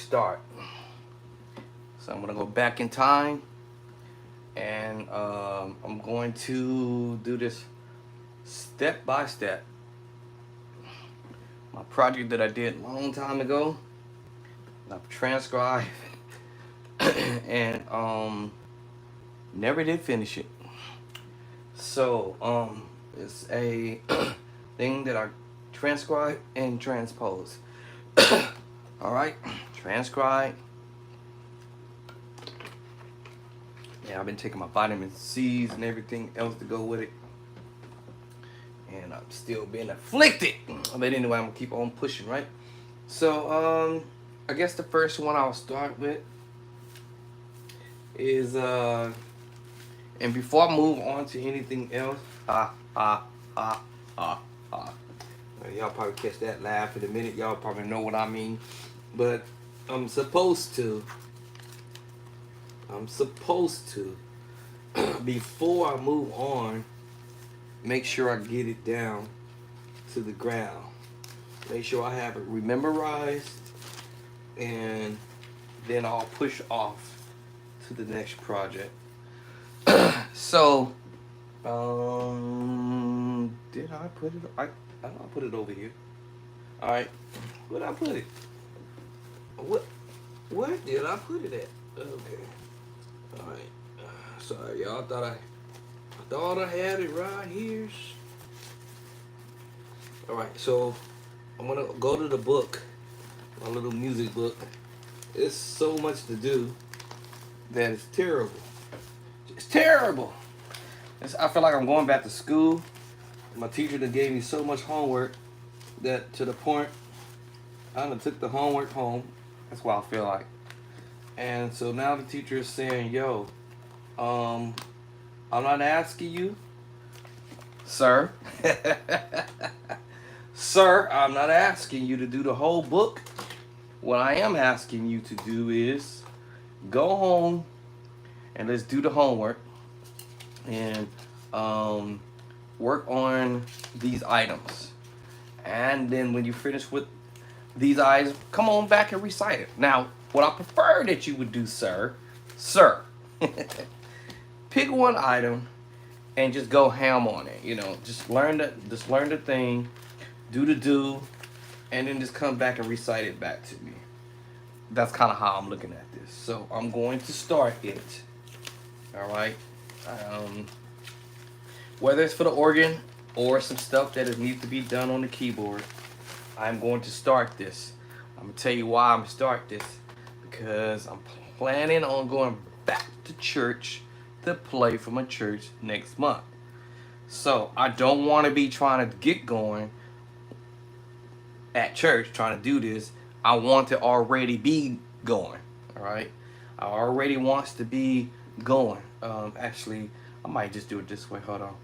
start. So I'm gonna go back in time, and I'm going to do this step by step. My project that I did a long time ago, I've transcribed and never did finish it. So it's a thing that I transcribe and transpose. All right, transcribe. Yeah, I've been taking my vitamin C's and everything else to go with it, and I'm still being afflicted. But anyway, I'm gonna keep on pushing, right? So I guess the first one I'll start with is and before I move on to anything else, ah ah ah ah ah. Y'all probably catch that laugh in a minute. Y'all probably know what I mean, but I'm supposed to. Before I move on, make sure I get it down to the ground. Make sure I have it memorized, and then I'll push off to the next project. So, did I put it? I put it over here. All right, where did I put it? Where did I put it at? Okay. All right. Sorry, y'all. I thought I had it right here. All right. So I'm gonna go to the book, my little music book. It's so much to do that it's terrible. It's terrible. I feel like I'm going back to school. My teacher that gave me so much homework that to the point I done took the homework home. That's what I feel like. And so now the teacher is saying, yo, I'm not asking you, sir. Sir, I'm not asking you to do the whole book. What I am asking you to do is go home and let's do the homework and work on these items. And then when you finish with these items, come on back and recite it. Now, what I prefer that you would do, sir, pick one item and just go ham on it. You know, just learn the thing, do, and then just come back and recite it back to me. That's kind of how I'm looking at this. So I'm going to start it. All right. Whether it's for the organ or some stuff that needs to be done on the keyboard, I'm going to start this. I'm going to tell you why I'm going to start this. Because I'm planning on going back to church to play for my church next month. So I don't want to be trying to get going at church trying to do this. I want to already be going. All right. I already wants to be going. Actually, I might just do it this way. Hold on.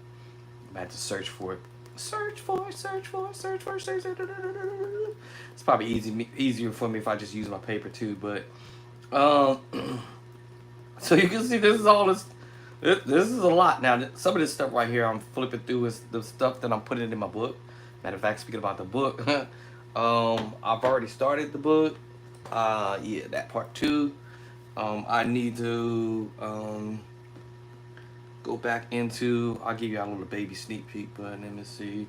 I have to search for it. Search for. It's probably easier for me if I just use my paper too. But so you can see this is all this. This is a lot. Now some of this stuff right here I'm flipping through is the stuff that I'm putting in my book. Matter of fact, speaking about the book, I've already started the book. Yeah, that part too. I need to go back into. I'll give you a little baby sneak peek, but let me see.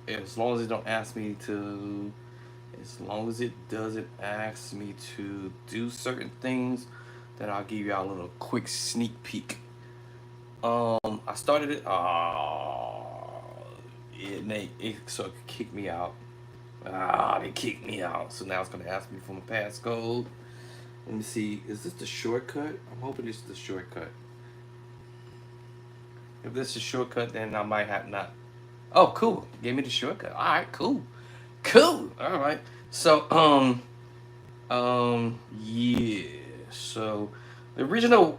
As long as it don't ask me to, as long as it doesn't ask me to do certain things, then I'll give you a little quick sneak peek. I started it. It so it kicked me out. They kicked me out. So now it's gonna ask me for my passcode. Let me see. Is this the shortcut? I'm hoping this is the shortcut. If this is a shortcut, then I might have not. Oh, cool. Gave me the shortcut. All right, cool. Cool. All right. So, yeah. So, the original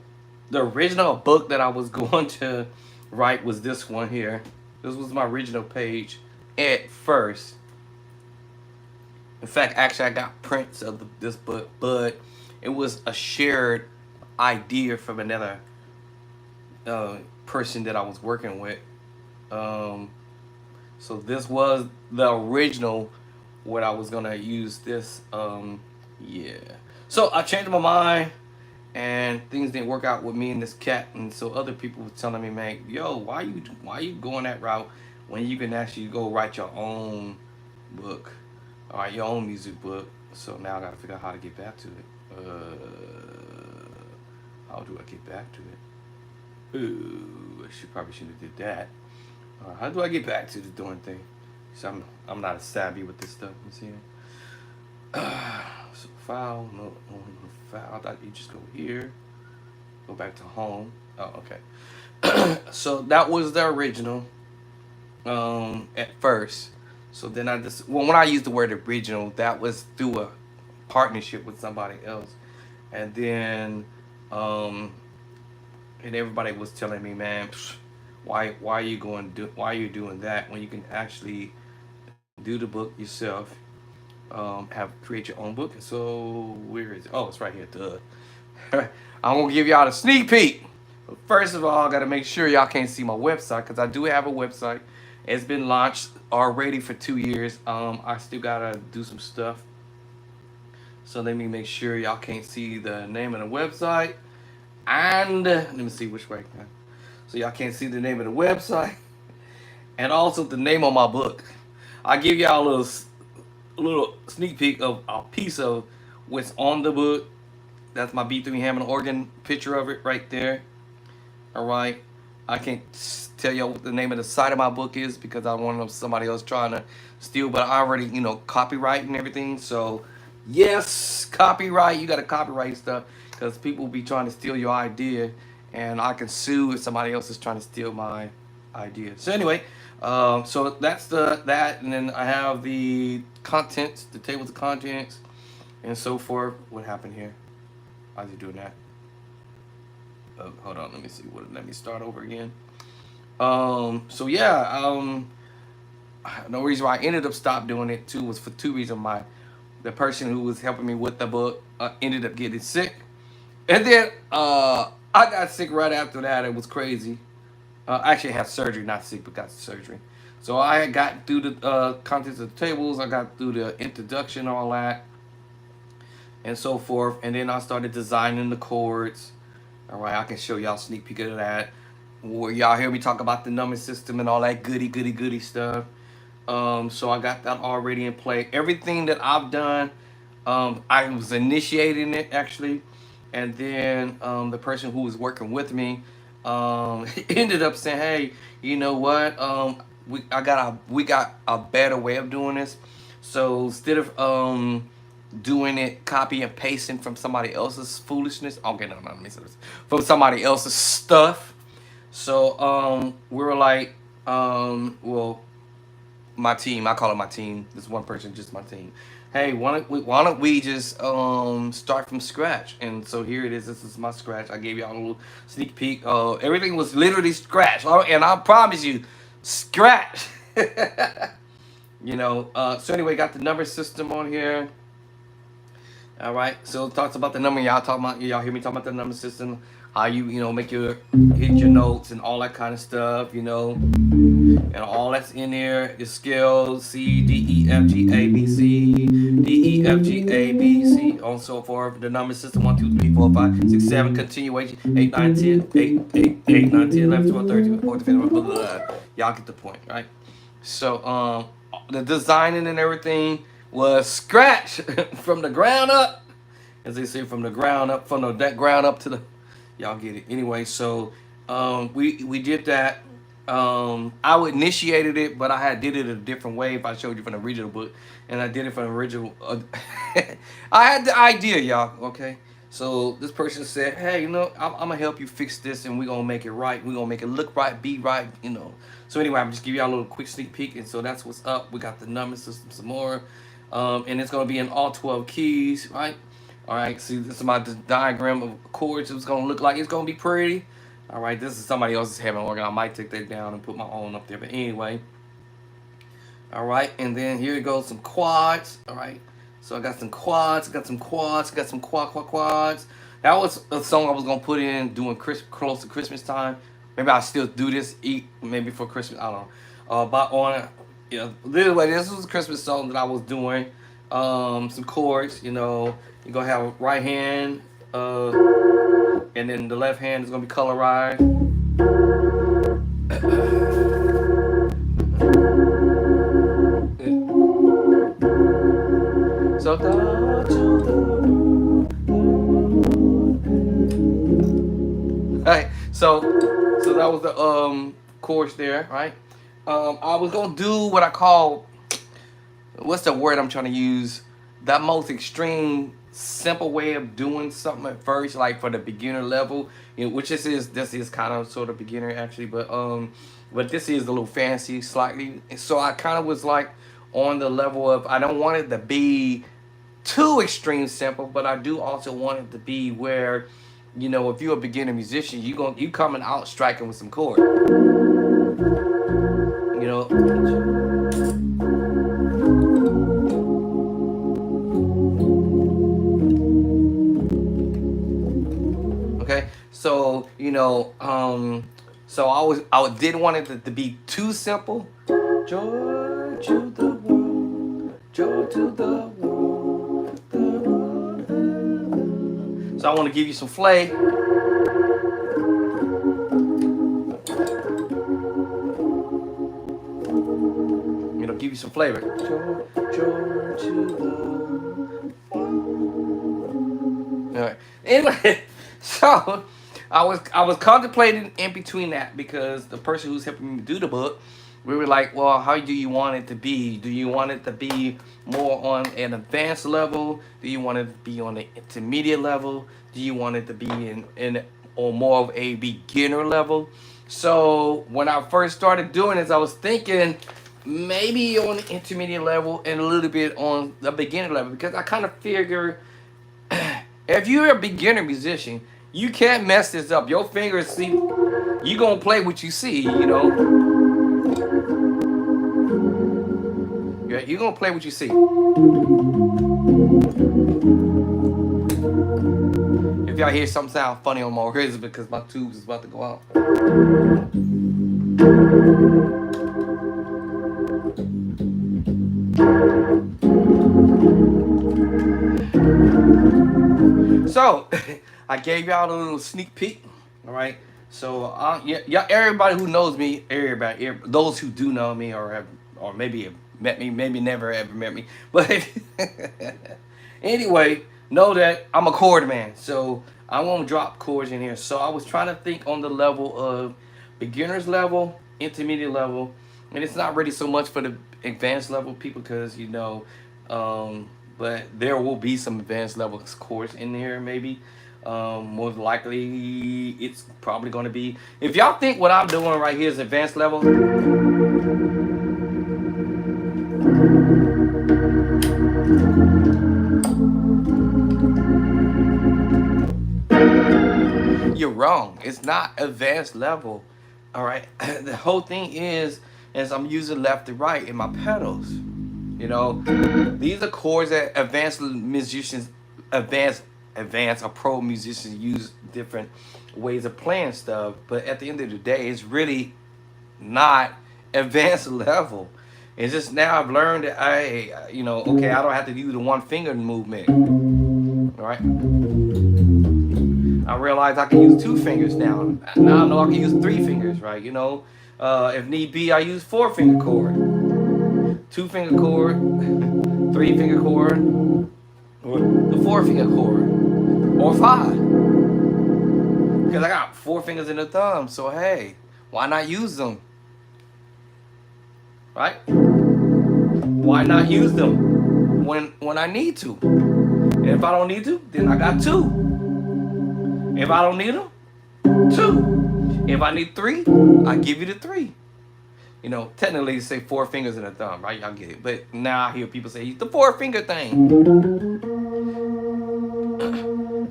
book that I was going to write was this one here. This was my original page at first. In fact, actually, I got prints of this book, but it was a shared idea from another person that I was working with. So this was the original what I was gonna use this Yeah. So I changed my mind, and things didn't work out with me and this cat, and so other people were telling me, man, yo, why you going that route when you can actually go write your own book, all right, your own music book. So now I got to figure out how to get back to it. How do I get back to it? Ooh, I probably shouldn't have did that. How do I get back to the doing thing? So I'm not as savvy with this stuff. You see? So file, no file. I thought you just go here, go back to home. Oh, okay. So that was the original. At first. So then I just when I used the word original, that was through a partnership with somebody else, and then um, and everybody was telling me, man, why are you why are you doing that when you can actually do the book yourself, have create your own book. So where is it? Oh, it's right here. Duh. I'm gonna give y'all a sneak peek. But first of all, I gotta make sure y'all can't see my website because I do have a website. It's been launched already for 2 years. I still gotta do some stuff. So let me make sure y'all can't see the name of the website. And let me see which way. So y'all can't see the name of the website and also the name of my book. I give y'all a little sneak peek of a piece of what's on the book. That's my B3 Hammond organ picture of it right there. All right. I can't tell you what the name of the site of my book is because I don't want somebody else trying to steal, but I already, copyright and everything. So, yes, copyright. You got to copyright stuff because people will be trying to steal your idea, and I can sue if somebody else is trying to steal my idea. So anyway, so that's that, and then I have the contents, the tables of contents, and so forth. What happened here? How's he doing that? Hold on, let me see. Let me start over again. So yeah, the reason why I ended up stop doing it too was for two reasons. The person who was helping me with the book ended up getting sick, and then I got sick right after that. It was crazy. I actually had surgery, not sick, but got surgery. So I had gotten through the contents of the tables. I got through the introduction, all that, and so forth. And then I started designing the chords. All right, I can show y'all a sneak peek of that. Where y'all hear me talk about the number system and all that goody stuff. So I got that already in play. Everything that I've done, I was initiating it actually, and then the person who was working with me ended up saying, "Hey, you know what? We got a better way of doing this. So instead of doing it copy and pasting from somebody else's foolishness, okay, no, let me say this, from somebody else's stuff." So we were like, well, my team, I call it my team. This one person, just my team. Hey, why don't we just start from scratch? And so here it is. This is my scratch. I gave y'all a little sneak peek. Everything was literally scratch, and I promise you, scratch. So anyway, got the number system on here. All right, so it talks about the number. Y'all hear me talking about the number system, how you make your hit your notes and all that kind of stuff, and all that's in there. Your scales, C, D, E, F, G, A, B, C, D, E, F, G, A, B, C, on and so forth. The number system 1, 2, 3, 4, 5, 6, 7, continuation 8, 9, 10, 8, 9, 10, 11, 12, 13, 14, 15, blah, blah, blah. Y'all get the point, right? So the designing and everything was scratch from the ground up, as they say, from the ground up, that ground up to the, y'all get it. Anyway, so we did that. I initiated it, but I did it a different way. If I showed you from the original book, and I did it from the original, I had the idea, y'all. Okay, so this person said, "Hey, I'm gonna help you fix this, and we're gonna make it right. We're gonna make it look right, be right, So anyway, I'm just give y'all a little quick sneak peek, and so that's what's up. We got the number system some more, and it's gonna be in all 12 keys, right? All right. See, this is my diagram of chords. It's gonna look like. It's gonna be pretty. All right, this is somebody else's Hammond organ. I might take that down and put my own up there. But anyway, all right, and then here goes some quads. All right, so I got some quads, got some quads. That was a song I was gonna put in doing close to Christmas time. Maybe I'll still do this, maybe for Christmas. I don't know. But this was a Christmas song that I was doing. some chords. You know, you're gonna have right hand, and then the left hand is gonna be colorized. So right, so that was the chorus there, right? I was gonna do what I call, what's the word I'm trying to use? That most extreme, simple way of doing something at first, like for the beginner level, you know, which this is kind of sort of beginner actually, but this is a little fancy slightly. So I kind of was like on the level of, I don't want it to be too extreme simple, but I do also want it to be where, you know, if you're a beginner musician, you coming out striking with some chords, you know. Okay, so you know, so I didn't want it to be too simple. Joy to the world, joy to the world, the world. So I want to give you some flavor. You know, give you some flavor. Joy, joy to the world. All right. Anyway. So I was contemplating in between that, because the person who's helping me do the book, we were like, well, how do you want it to be? Do you want it to be more on an advanced level? Do you want it to be on the intermediate level? Do you want it to be in or more of a beginner level? So when I first started doing this, I was thinking maybe on the intermediate level and a little bit on the beginner level, because I kind of figure if you're a beginner musician, you can't mess this up. Your fingers see, you gonna play what you see, you know. You're gonna play what you see. If y'all hear something sound funny on my ears, because my tubes is about to go out. So, I gave y'all a little sneak peek, all right? So, yeah, everybody who knows me, those who do know me or maybe have met me, maybe never ever met me, but anyway, know that I'm a chord man, so I won't drop chords in here. So I was trying to think on the level of beginner's level, intermediate level, and it's not really so much for the advanced level people, because, you know, but there will be some advanced level chords in there, maybe. Most likely, it's probably going to be. If y'all think what I'm doing right here is advanced level, you're wrong. It's not advanced level. All right. The whole thing is I'm using left and right in my pedals. You know, these are chords that advanced or pro musicians use different ways of playing stuff. But at the end of the day, it's really not advanced level. It's just now I've learned that okay, I don't have to do the one finger movement. All right. I realize I can use 2 fingers now. Now I know I can use 3 fingers, right? You know, if need be, I use 4-finger chord, 2-finger chord, 3-finger chord, or the 4-finger chord, or 5. Because I got 4 fingers and a thumb, so hey, why not use them? Right? Why not use them when I need to? And if I don't need to, then I got 2. If I don't need them, 2. If I need 3, I give you the 3. You know, technically say 4 fingers and a thumb, right? Y'all get it. But now I hear people say the 4-finger thing.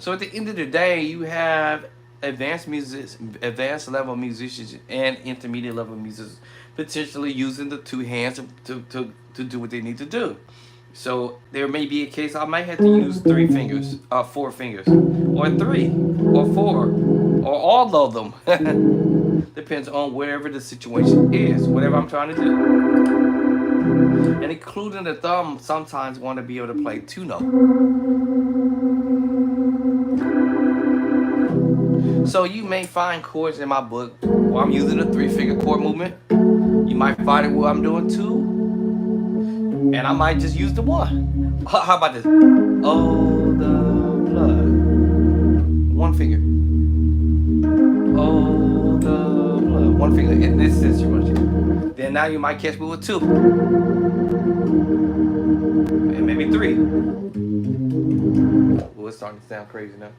So at the end of the day, you have advanced level musicians and intermediate level musicians potentially using the 2 hands to do what they need to do. So there may be a case I might have to use 3 fingers, 4 fingers, or 3, or 4, or all of them. Depends on wherever the situation is, whatever I'm trying to do. And including the thumb, sometimes want to be able to play two notes. So you may find chords in my book where I'm using a 3-finger chord movement. You might find it where I'm doing 2, and I might just use the 1. How about this? Oh, the blood. 1 finger. Oh, the blood. 1 finger in this instrument. Then now you might catch me with 2. And maybe 3. Well, it's starting to sound crazy now.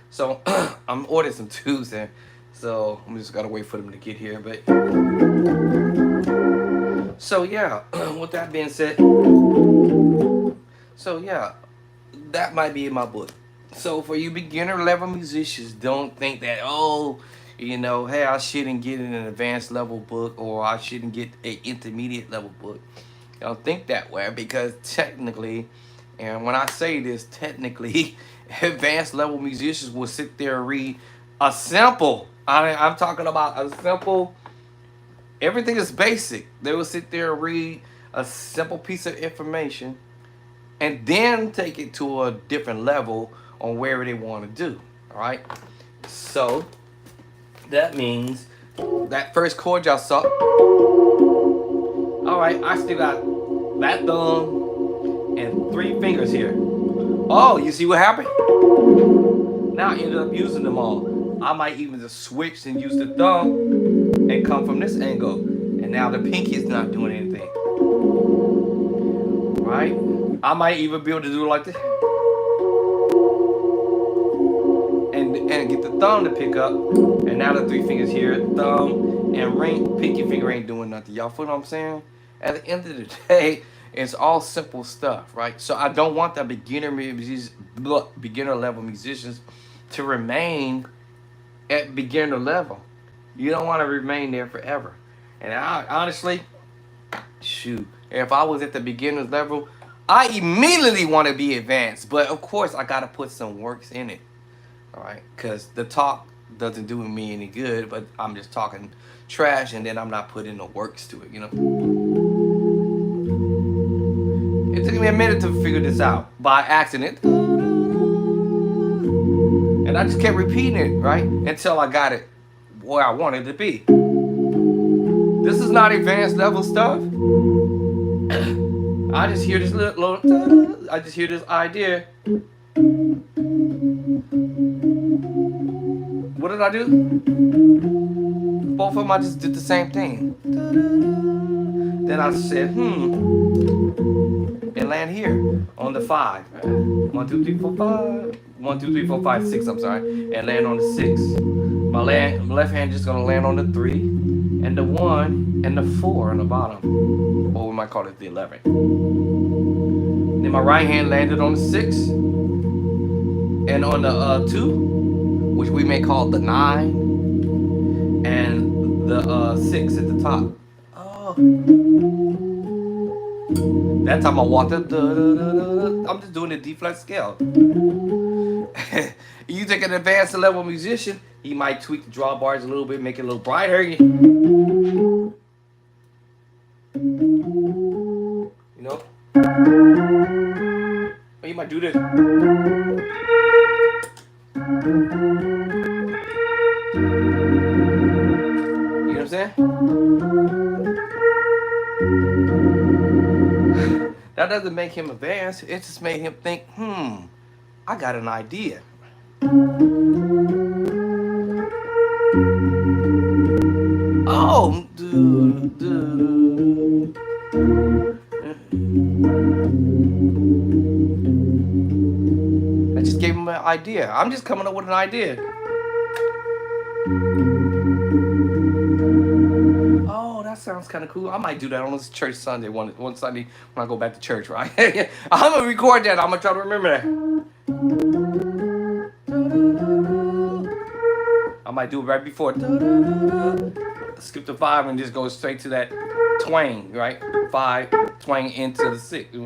So I'm ordering some 2s there, so I'm just gotta wait for them to get here. But so yeah, with that being said, so yeah, that might be in my book. So for you beginner level musicians, don't think that, oh, you know, hey, I shouldn't get an advanced level book or I shouldn't get an intermediate level book. Don't think that way, because technically, and when I say this, technically, advanced level musicians will sit there and read a simple, I'm talking about a simple, everything is basic. They will sit there and read a simple piece of information and then take it to a different level on where they want to do. All right. So that means that first chord y'all saw. All right, I still got that thumb and 3 fingers here. Oh, you see what happened? Now I ended up using them all. I might even just switch and use the thumb and come from this angle. And now the pinky is not doing anything. Right? I might even be able to do it like this. And get the thumb to pick up. And now the 3 fingers here, thumb and ring, pinky finger ain't doing nothing. Y'all feel what I'm saying? At the end of the day, it's all simple stuff, right? So I don't want the beginner level musicians to remain at beginner level. You don't want to remain there forever. And I honestly, shoot, if I was at the beginner level, I immediately want to be advanced. But of course, I got to put some works in it, all right? Because the talk doesn't do me any good, but I'm just talking trash and then I'm not putting the works to it, you know? It took me a minute to figure this out by accident. And I just kept repeating it, right? Until I got it where I wanted it to be. This is not advanced level stuff. I just hear this little I just hear this idea. What did I do? Both of them, I just did the same thing. Then I said, and land here on the 5. 1, 2, 3, 4, 5. 1, 2, 3, 4, 5, 6. I'm sorry, and land on the 6. My left hand just gonna land on the 3, and the 1, and the 4 on the bottom, or we might call it the 11. Then my right hand landed on the 6, and on the 2, which we may call the 9, and the 6 at the top. Oh. That time I walked up, I'm just doing the D flat scale. You take an advanced level musician, he might tweak the drawbars a little bit, make it a little brighter. You know? Or you might do this. You know what I'm saying? That doesn't make him advanced. It just made him think, I got an idea. Oh, I just gave him an idea. I'm just coming up with an idea. That sounds kind of cool. I might do that on this church Sunday, one Sunday when I go back to church, right? I'm going to record that. I'm going to try to remember that. I might do it right before. Skip the 5 and just go straight to that twang, right? 5, twang into the 6.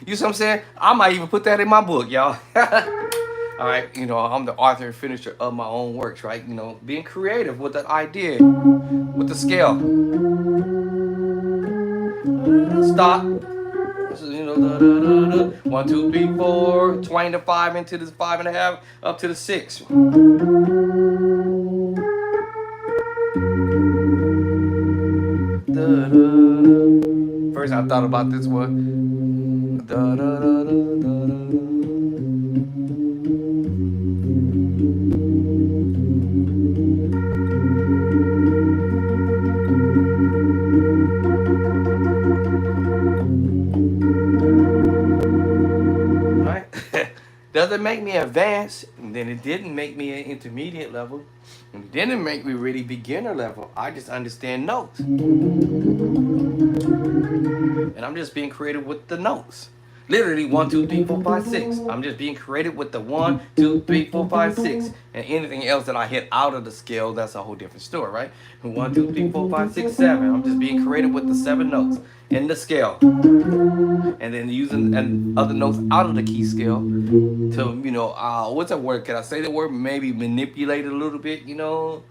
You see what I'm saying? I might even put that in my book, y'all. All right, you know, I'm the author and finisher of my own works, right? You know, being creative with that idea, with the scale. Stop. So, you know, 1, 2, 3, 4, 20 to 5 into this 5.5 up to the 6. First, I thought about this one. Right? Doesn't make me advanced, and then it didn't make me an intermediate level, and it didn't make me really beginner level. I just understand notes, and I'm just being creative with the notes. Literally 1, 2, 3, 4, 5, 6. I'm just being creative with the 1, 2, 3, 4, 5, 6. And anything else that I hit out of the scale, that's a whole different story, right? 1, 2, 3, 4, 5, 6, 7. I'm just being creative with the 7 notes in the scale. And then using other notes out of the key scale to, you know, what's that word? Can I say the word? Maybe manipulate it a little bit, you know?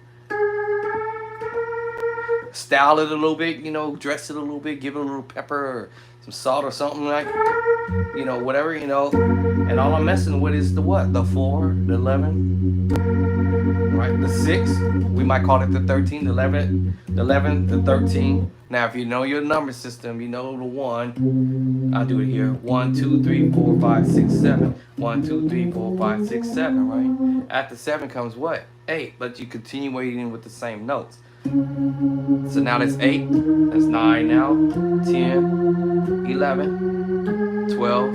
Style it a little bit, you know, dress it a little bit, give it a little pepper or some salt or something like, you know, whatever, you know. And all I'm messing with is the what? The 4, the 11, right? The 6, we might call it the 13, the 11, the 13. Now, if you know your number system, you know the 1. I'll do it here. 1, 2, 3, 4, 5, 6, 7. 1, 2, 3, 4, 5, 6, 7, right? After 7 comes what? 8, but you continuing with the same notes. So now that's 8, that's 9 now, 10, 11, 12,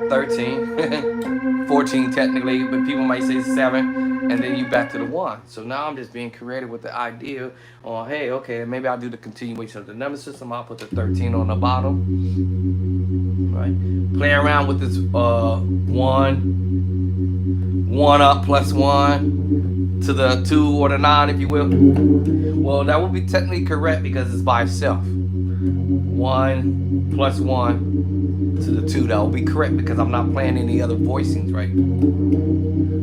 13, 14 technically, but people might say 7, and then you back to the 1. So now I'm just being creative with the idea on, hey, okay, maybe I'll do the continuation of the number system. I'll put the 13 on the bottom, right? Play around with this 1 up plus 1 to the 2 or the 9, if you will. Well, that would be technically correct because it's by itself. 1 plus 1 to the 2. That will be correct because I'm not playing any other voicings, right?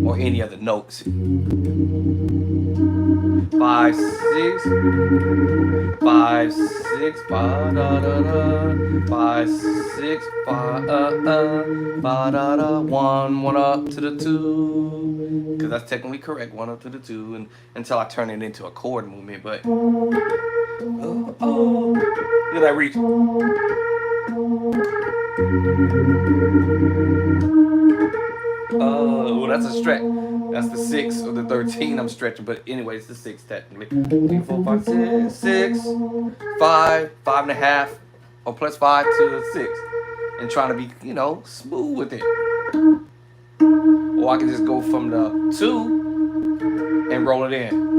Or any other notes. 5, 6, 5, 6, 5, da da da, 5, 6, 5, ba da da, 1 up to the 2, because that's technically correct. 1 up to the 2, and until I turn it into a chord movement. But look at that reach. Oh, that's a stretch. That's the 6 or the 13 I'm stretching, but anyway, it's the 6 technically. 3, 4, 5, 6, 6, 5, 5.5, or plus 5 to the 6. And trying to be, you know, smooth with it. Or I can just go from the 2 and roll it in.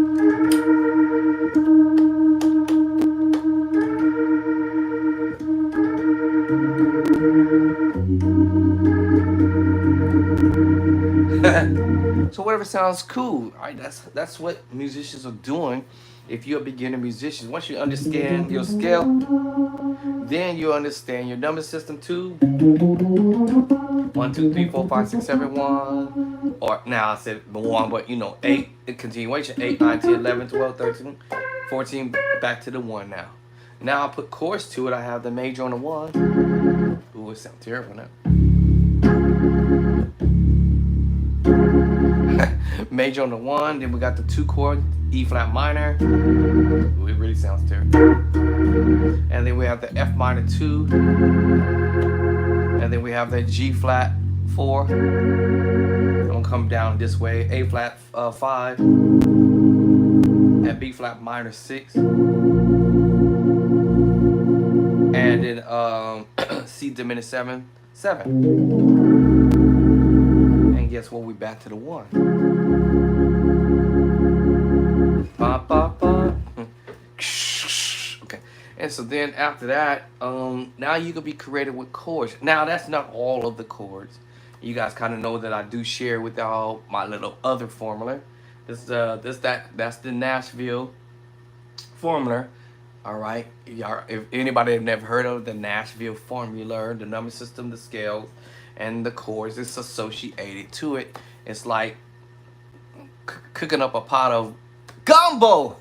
So whatever sounds cool, all right? That's what musicians are doing. If you're a beginner musician, once you understand your scale, then you understand your number system too. 1, 2, 3, 4, 5, 6, 7, 1. Or now I said the 1, but you know, 8 in continuation. 8, 9, 10, 11, 12, 13, 14. Back to the 1 now. Now I put chords to it. I have the major on the 1. Ooh, it sounds terrible now. Major on the 1, then we got the 2 chord, E flat minor. Ooh, it really sounds terrible. And then we have the F minor 2. And then we have the G flat 4. I'm gonna come down this way. A flat 5. And B flat minor 6. And then C diminished 7, 7. And guess what? We back to the 1. Ba, ba, ba. Okay. And so then after that, now you can be creative with chords. Now that's not all of the chords. You guys kind of know that I do share with y'all my little other formula. That's the Nashville formula. All right, y'all. If anybody have never heard of the Nashville formula, the number system, the scales, and the chords it's associated to it, it's like cooking up a pot of gumbo.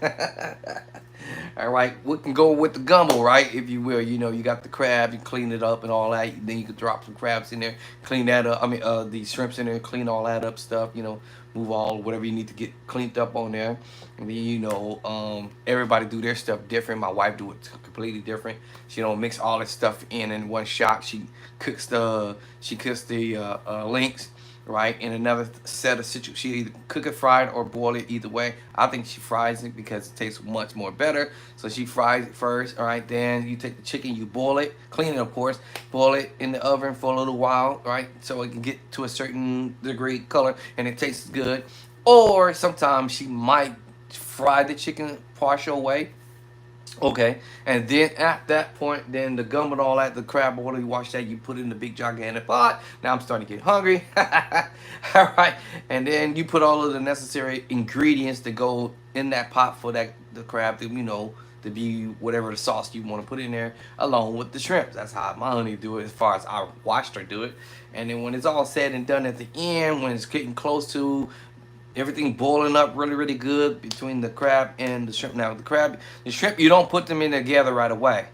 All right, we can go with the gumbo, right? If you will, you know, you got the crab, you clean it up and all that. Then you can drop some crabs in there, clean that up. I mean, the shrimps in there, clean all that up stuff. You know, move all whatever you need to get cleaned up on there. And then you know, everybody do their stuff different. My wife do it completely different. She don't mix all this stuff in one shot. She cooks the links, right, in another set of situations. She either cook it fried or boil it. Either way, I think she fries it because it tastes much more better. So she fries it first, all right. Then you take the chicken, you boil it, clean it of course, boil it in the oven for a little while, right, so it can get to a certain degree color and it tastes good. Or sometimes she might fry the chicken partial way. Okay, and then at that point, then the gum and all that, the crab oil, you wash that, you put it in the big gigantic pot. Now I'm starting to get hungry. All right, and then you put all of the necessary ingredients to go in that pot for that the crab to, you know, to be whatever the sauce you want to put in there, along with the shrimp. That's how my honey do it, as far as I watched her do it. And then when it's all said and done at the end, when it's getting close to everything boiling up really, really good between the crab and the shrimp. Now, the shrimp, you don't put them in together right away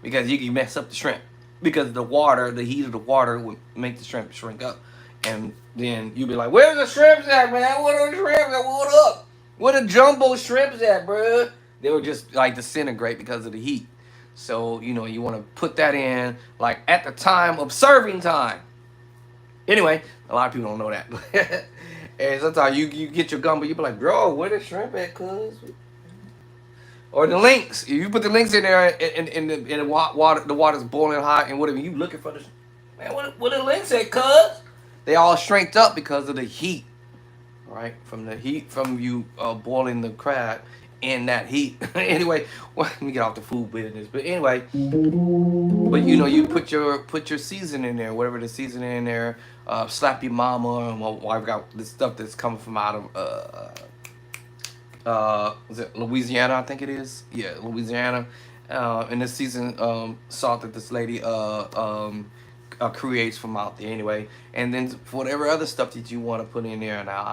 because you can mess up the shrimp. Because the water, the heat of the water would make the shrimp shrink up. And then you'll be like, where's the shrimps at, man? Where the shrimps at? What up? Where the jumbo shrimps at, bro? They were just like disintegrate because of the heat. So, you know, you want to put that in like at the time of serving time. Anyway, a lot of people don't know that. And sometimes you get your gumbo, you be like, bro, where the shrimp at, cuz? Or the links. If you put the links in there and the water, the water's boiling hot and whatever, you looking for the, man, where the links at, cuz? They all shrinked up because of the heat, right? From the heat from you boiling the crab in that heat. Anyway, well, let me get off the food business. But anyway, but you know, you put your seasoning in there, whatever the seasoning in there. Slap your mama, and my wife got this stuff that's coming from out of is it Louisiana? I think it is. Yeah, Louisiana. And this season salt that this lady creates from out there anyway. And then for whatever other stuff that you want to put in there. Now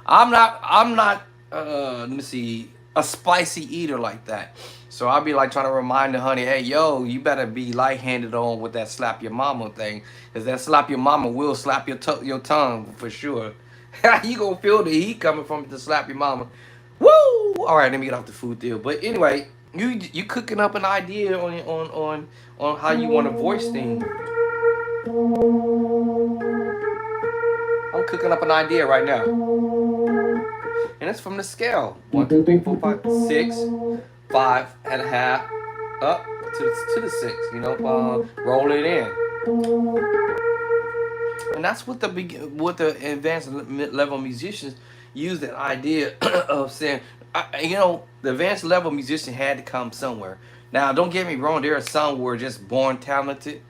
I'm not let me see, a spicy eater like that. So I'll be like trying to remind the honey, hey, yo, you better be light-handed on with that slap your mama thing. Because that slap your mama will slap your tongue for sure. You gonna feel the heat coming from the slap your mama. Woo! All right, let me get off the food deal. But anyway, you cooking up an idea on how you want to voice things. I'm cooking up an idea right now. And it's from the scale. 1, 2, 3, 4, 5, 6, 5.5, up to the 6. You know, roll it in. And that's what the advanced level musicians use, that idea of saying, you know, the advanced level musician had to come somewhere. Now, don't get me wrong. There are some who are just born talented.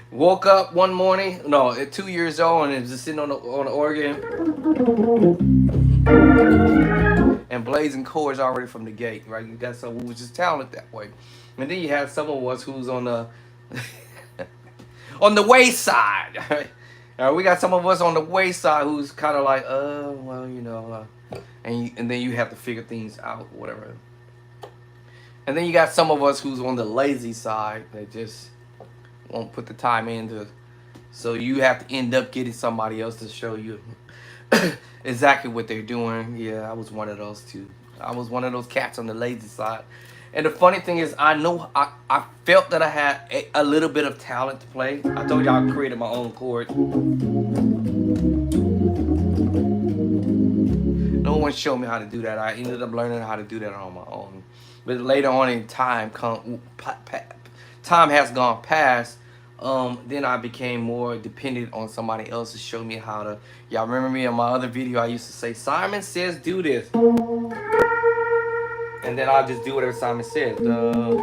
Woke up one morning, no, at 2 years old, and is just sitting on the organ and blazing chords already from the gate, right? You got someone who was just talented that way, and then you have some of us who's on the on the wayside. We got some of us on the wayside who's kind of like, well, you know, and then you have to figure things out, whatever. And then you got some of us who's on the lazy side that just won't put the time into, so you have to end up getting somebody else to show you exactly what they're doing. Yeah, I was one of those too. I was one of those cats on the lazy side. And the funny thing is, I know I felt that I had a little bit of talent to play. I told y'all I created my own chord. No one showed me how to do that. I ended up learning how to do that on my own. But later on in time has gone past. Then I became more dependent on somebody else to show me how to. Y'all remember me in my other video? I used to say, Simon says do this, and then I'll just do whatever Simon says. All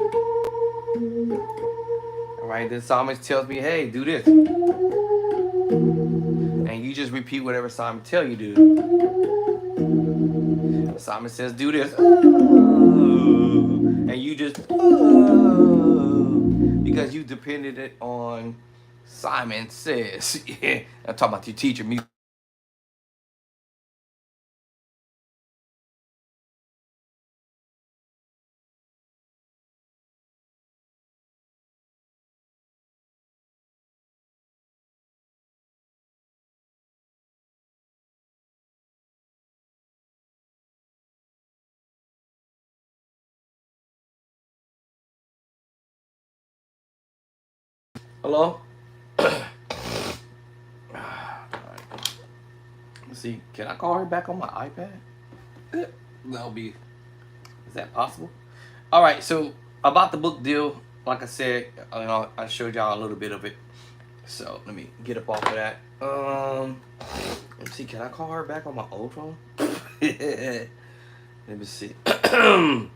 right, then Simon tells me, hey, do this, and you just repeat whatever Simon tell you to do. Simon says do this. And you just because you depended it on Simon says. Yeah. I'm talking about your teacher music. Hello? Let's see. Can I call her back on my iPad? That'll be. Is that possible? All right. So about the book deal, like I said, I showed y'all a little bit of it. So let me get up off of that. Let me see. Can I call her back on my old phone? Let me see. Let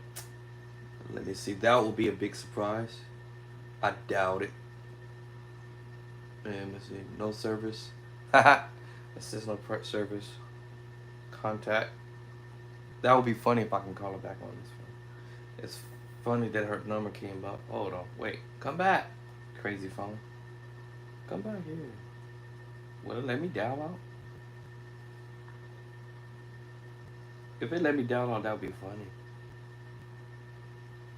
me see. That will be a big surprise. I doubt it. Let me see. No service. Haha. It says no service. Contact. That would be funny if I can call her back on this phone. It's funny that her number came up. Hold on. Wait. Come back. Crazy phone. Come back here. Will it let me dial out? If it let me dial out, that would be funny.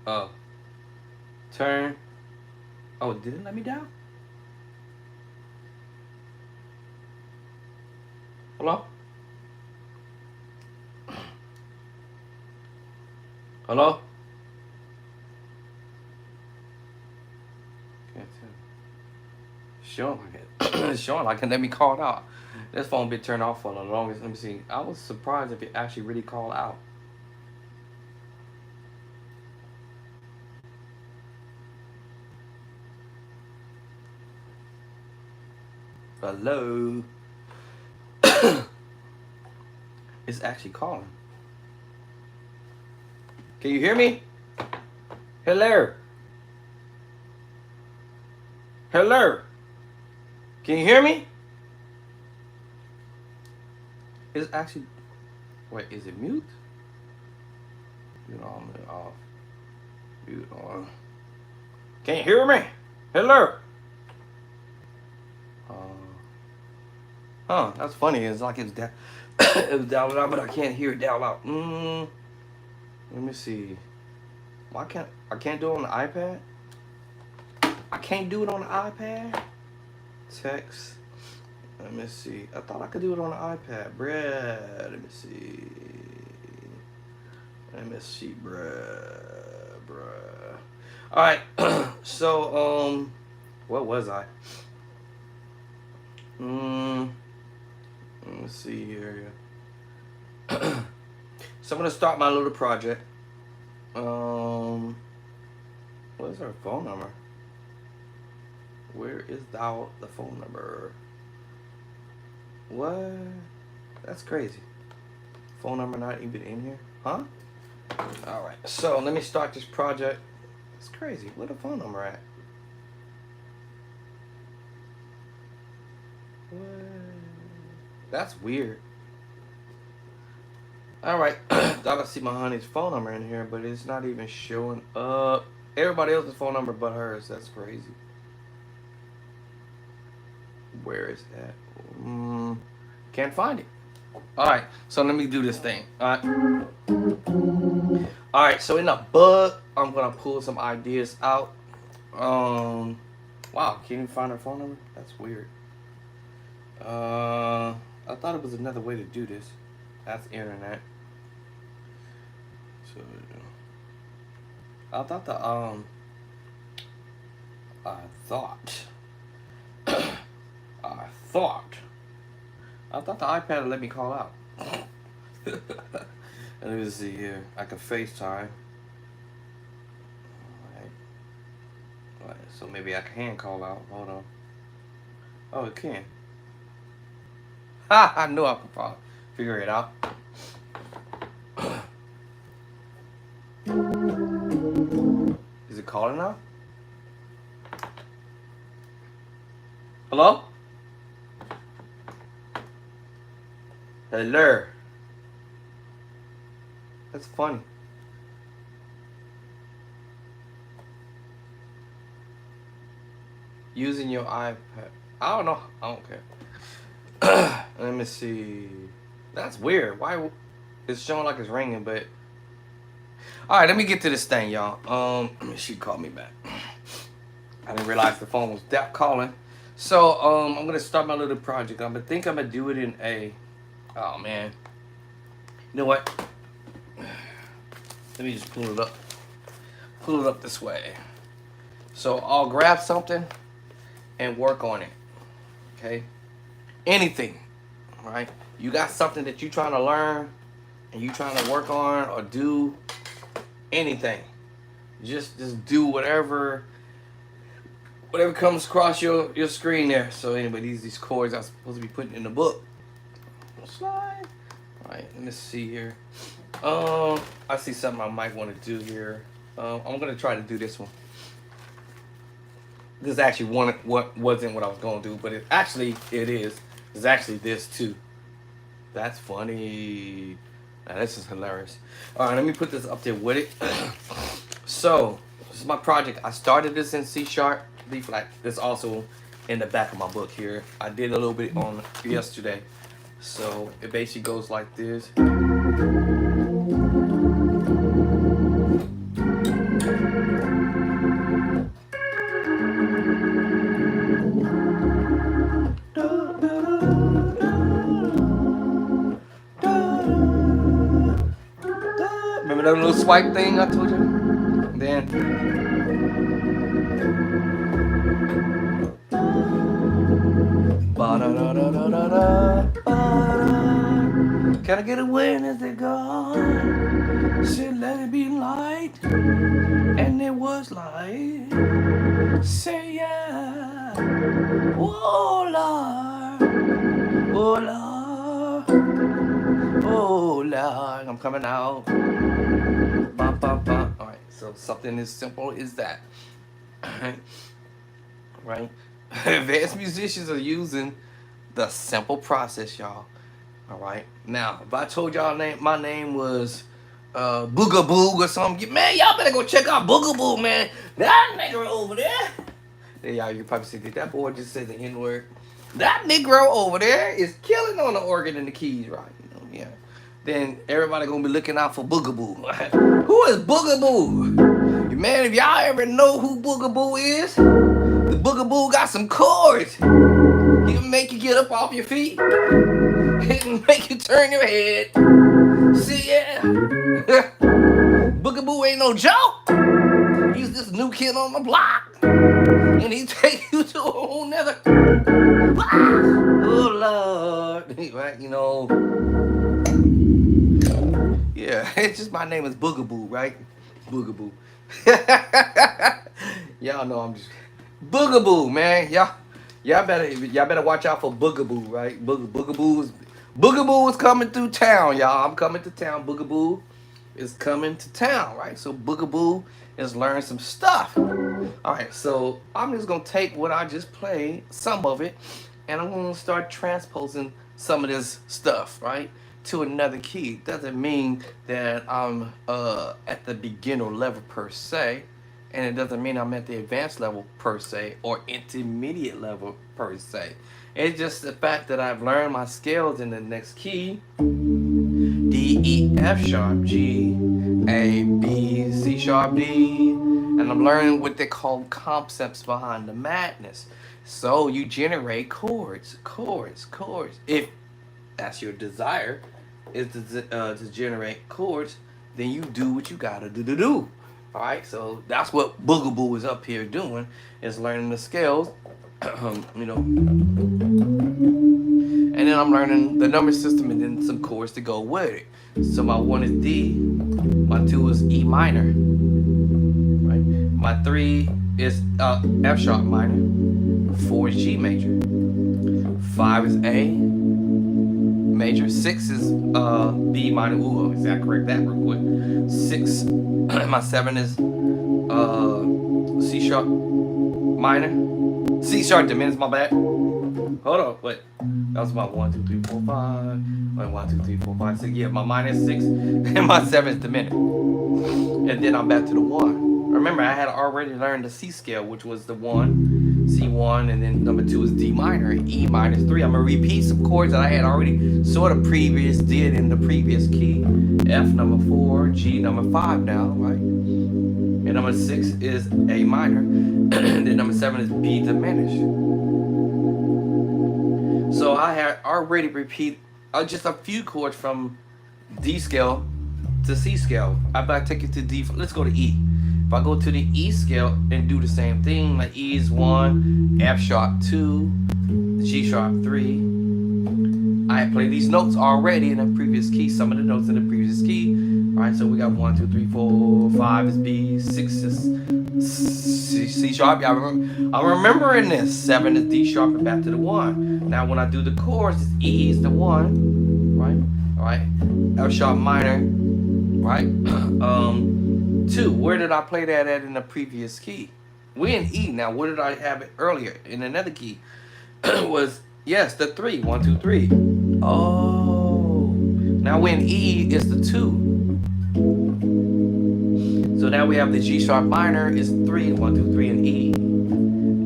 Oh. Turn. Oh, did it let me dial? Hello? Hello? Can't tell. Showing like it. Showing like it let me call it out. This phone been turned off for the longest. Let me see. I was surprised if it actually really called out. Hello? It's actually calling. Can you hear me? Hello? Hello? Can you hear me? It's actually... Wait, is it mute? Mute on, mute off. Mute on. Can you hear me? Hello? Huh, that's funny. It's like it was it was down out, but I can't hear it down out. Let me see. Why can't I can't do it on the iPad? I can't do it on the iPad? Text. Let me see. I thought I could do it on the iPad. Bruh. Let me see. Let me see, bruh. Alright. So, what was I? Let me see here. So I'm gonna start my little project. What is our phone number? Where is the phone number? What? That's crazy. Phone number not even in here? Huh? Alright, so let me start this project. It's crazy. Where the phone number at? What? That's weird. Alright, thought I see my honey's phone number in here, but it's not even showing up. Everybody else's phone number but hers. That's crazy. Where is that? Can't find it. Alright, so let me do this thing. Alright, so in the book, I'm gonna pull some ideas out. Wow, can't you find her phone number? That's weird. I thought it was another way to do this. That's internet. So I thought I thought the iPad would let me call out. Let me see here. I can FaceTime. Alright, so maybe I can call out. Hold on. Oh, it can. Ha! I knew I could probably figure it out. Is it calling now? Hello? Hello? That's funny. Using your iPad. I don't know. I don't care. Let me see. That's weird. Why? It's showing like it's ringing, but. All right, let me get to this thing, y'all. She called me back. I didn't realize the phone was calling. So, I'm gonna start my little project. I think I'm gonna do it in a. Oh man. You know what? Let me just pull it up. Pull it up this way. So I'll grab something and work on it. Okay? Anything. Right? You got something that you trying to learn and you trying to work on or do anything. Just do whatever comes across your screen there. So anyway, these chords I'm supposed to be putting in the book. Slide. Alright, let me see here. I see something I might want to do here. I'm gonna try to do this one. This actually wasn't what I was gonna do, but it is. It's actually this too. That's funny. Now, this is hilarious. All right, let me put this up there with it. So this is my project. I started this in C#, B flat. It's also in the back of my book here. I did a little bit on yesterday. So it basically goes like this. Remember that little swipe thing I told you? And then can I get a witness that God said let it be light, and it was light. Say yeah. Oh Lord, oh Lord, oh Lord, I'm coming out. Bum, bum, bum. All right, so something as simple as that. Right? Advanced musicians are using the simple process, y'all. All right. Now, if I told y'all my name was Boogaboo or something, man, y'all better go check out Boogaboo, man. That nigga over there. Yeah, y'all, you probably say that boy just said the N-word. That Negro over there is killing on the organ and the keys, right? You know, yeah. Then everybody gonna be looking out for Boogaboo. Who is Boogaboo? Man, if y'all ever know who Boogaboo is, the Boogaboo got some chords. He can make you get up off your feet. He can make you turn your head. See, yeah. Boogaboo ain't no joke. He's this new kid on the block. And he take you to a whole nother. Oh, Lord. Right, you know. Yeah, it's just my name is Boogaboo, right? Boogaboo. Y'all know I'm just Boogaboo, man. Y'all better watch out for Boogaboo, right? Boogaboo is coming through town, y'all. I'm coming to town. Boogaboo is coming to town, right? So Boogaboo is learning some stuff. All right, so I'm just gonna take what I just played, some of it, and I'm gonna start transposing some of this stuff, right, to another key. Doesn't mean that I'm at the beginner level per se, and it doesn't mean I'm at the advanced level per se or intermediate level per se. It's just the fact that I've learned my scales in the next key: D, E, F sharp, G, A, B, C sharp, D, and I'm learning what they call concepts behind the madness. So you generate chords. If that's your desire, is to generate chords, then you do what you gotta do. All right, so that's what Boogaboo is up here doing, is learning the scales, you know, and then I'm learning the number system and then some chords to go with it. So my 1 is D, my 2 is E minor, right? My 3 is F sharp minor, 4 is G major, 5 is A major, 6 is B minor. Ooh, is that correct? That real quick. 6. My 7 is C sharp minor, C sharp diminished. My bad. Hold on, wait. That was my 1, 2, 3, 4, 5. Wait, 1, 2, 3, 4, 5, 6. Yeah, my minor is 6 and my 7 is diminished. And then I'm back to the 1. Remember, I had already learned the C scale, which was the 1, C1, and then number 2 is D minor, E minor is 3. I'm going to repeat some chords that I had already sort of did in the previous key. F number 4, G number 5 now, right? And number 6 is A minor, and then number 7 is B diminished. So I had already repeated just a few chords from D scale to C scale. I'm about to take it to D. Let's go to E. If I go to the E scale and do the same thing, like E is 1, F sharp 2, G sharp 3. I played these notes already in the previous key, some of the notes in the previous key. All right, so we got 1, 2, 3, 4, 5 is B, 6 is C sharp. Yeah, I'm remembering this. 7 is D sharp and back to the 1. Now when I do the chords, it's E is the 1, right? All right, F sharp minor, right? 2. Where did I play that at in the previous key? We're in E now. Where did I have it earlier in another key? Was yes, the 3. 1, 2, 3. Oh, now we're in E is the 2. So now we have the G sharp minor is 3, 1, 2, 3 in E.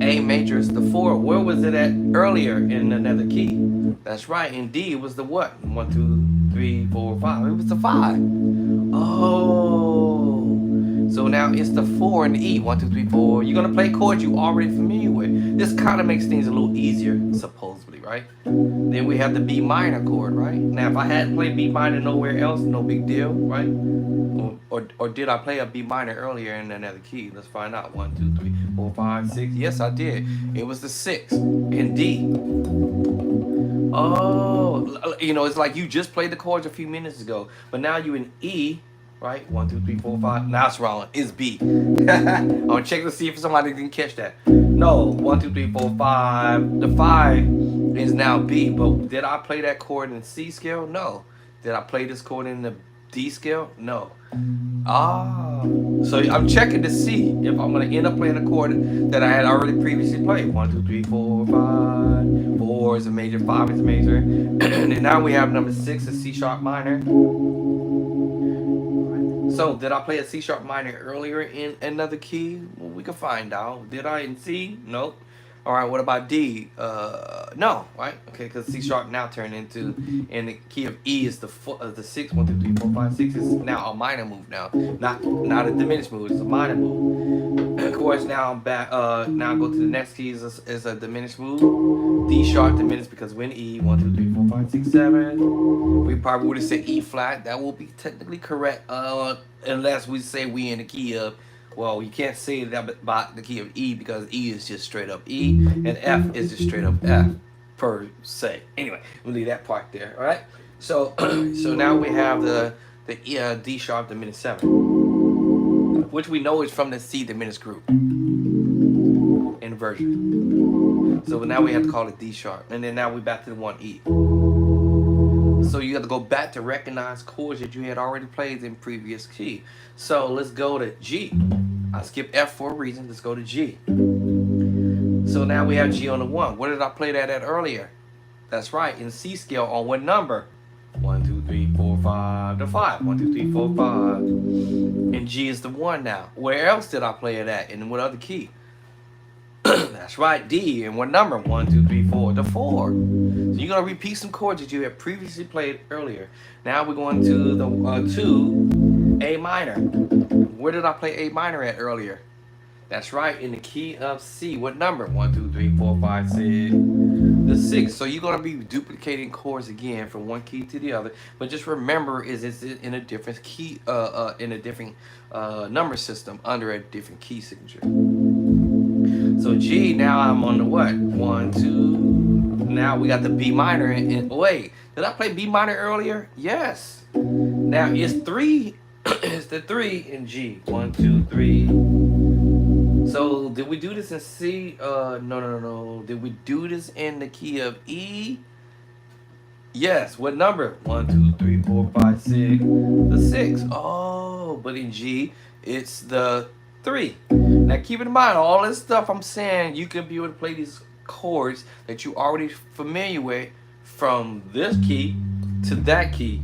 A major is the 4. Where was it at earlier in another key? That's right. In D it was the what? 1, 2, 3, 4, 5. It was the 5. Oh. So now it's the 4 in the E. 1, 2, 3, 4. You're gonna play chords you already familiar with. This kind of makes things a little easier, supposedly, right? Then we have the B minor chord, right? Now if I hadn't played B minor nowhere else, no big deal, right? Or did I play a B minor earlier in another key? Let's find out. 1, 2, 3, 4, 5, 6. Yes, I did. It was the 6 in D. Oh, you know, it's like you just played the chords a few minutes ago, but now you in E, right? 1, 2, 3, 4, 5. Now it's wrong. It's B. I'm gonna check to see if somebody didn't catch that. No, 1, 2, 3, 4, 5. The 5 is now B, but did I play that chord in C scale? No. Did I play this chord in the D scale? No. Ah, so I'm checking to see if I'm gonna end up playing a chord that I had already previously played. 1, 2, 3, 4, 5. 4 is a major, 5 is a major, and then now we have number 6, a C sharp minor. So did I play a C sharp minor earlier in another key? Well, we can find out. Did I in C? Nope. All right, what about D? No, right? Okay, because C sharp now turned into, in the key of E is the 6, 1, 2, 3, 4, 5, 6 is now a minor move now, not a diminished move. It's a minor move. Of course, now I'm back. Now I go to the next key is a diminished move. D sharp diminished because we're in E. 1, 2, 3, 4, 5, 6, 7. We probably would have said E flat. That will be technically correct, unless we say we in the key of. Well, you can't say that about the key of E because E is just straight up E and F is just straight up F per se. Anyway, we'll leave that part there. All right. So so now we have the D sharp diminished 7, which we know is from the C diminished group inversion. So now we have to call it D sharp, and then now we're back to the 1 E. So you have to go back to recognize chords that you had already played in previous key. So let's go to G. I skipped F for a reason. Let's go to G. So now we have G on the 1. Where did I play that at earlier? That's right, in C scale on what number? 1, 2, 3, 4, 5. The 5. 1, 2, 3, 4, 5. And G is the 1 now. Where else did I play it at? In what other key? That's right, D. And what number? 1, 2, 3, 4. The 4. So you're gonna repeat some chords that you had previously played earlier. Now we're going to the 2 A minor. Where did I play A minor at earlier? That's right, in the key of C. What number? 1, 2, 3, 4, 5, 6. The 6. So you're gonna be duplicating chords again from one key to the other. But just remember, it's in a different key, in a different number system under a different key signature. So G, now I'm on the what? 1, 2. Now we got the B minor. And wait, did I play B minor earlier? Yes. Now it's 3. It's the 3 in G. 1, 2, 3. So did we do this in C? No. Did we do this in the key of E? Yes. What number? 1, 2, 3, 4, 5, 6. The 6. Oh, but in G, it's the 3. Now keep in mind, all this stuff I'm saying, you can be able to play these chords that you already familiar with from this key to that key.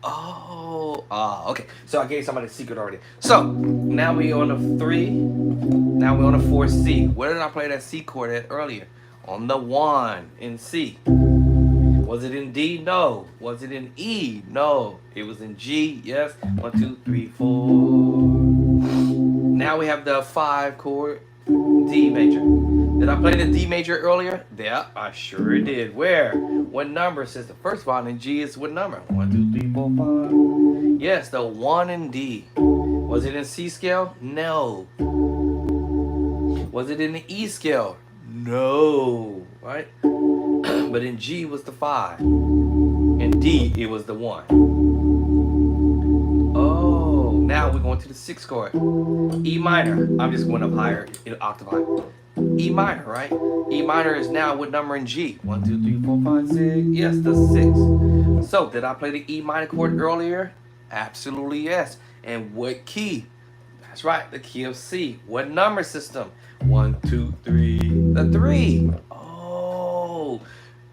Oh, okay. So I gave somebody a secret already. So now we on the 3. Now we're on the 4C. Where did I play that C chord at earlier? On the 1 in C. Was it in D? No. Was it in E? No. It was in G. Yes. 1, 2, 3, 4. Now we have the 5 chord, D major. Did I play the D major earlier? Yeah, I sure did. Where? What number? Says the first line in G is what number? 1, 2, 3, 4, 5. Yes, the 1 in D. Was it in C scale? No. Was it in the E scale? No. Right? But in G was the 5. In D it was the 1. Oh, now we're going to the 6th chord. E minor. I'm just going up higher in octave high. E minor, right? E minor is now what number in G? 1, 2, 3, 4, 5, 6. Yes, the 6. So, did I play the E minor chord earlier? Absolutely yes. And what key? That's right, the key of C. What number system? 1, 2, 3. The 3. Oh.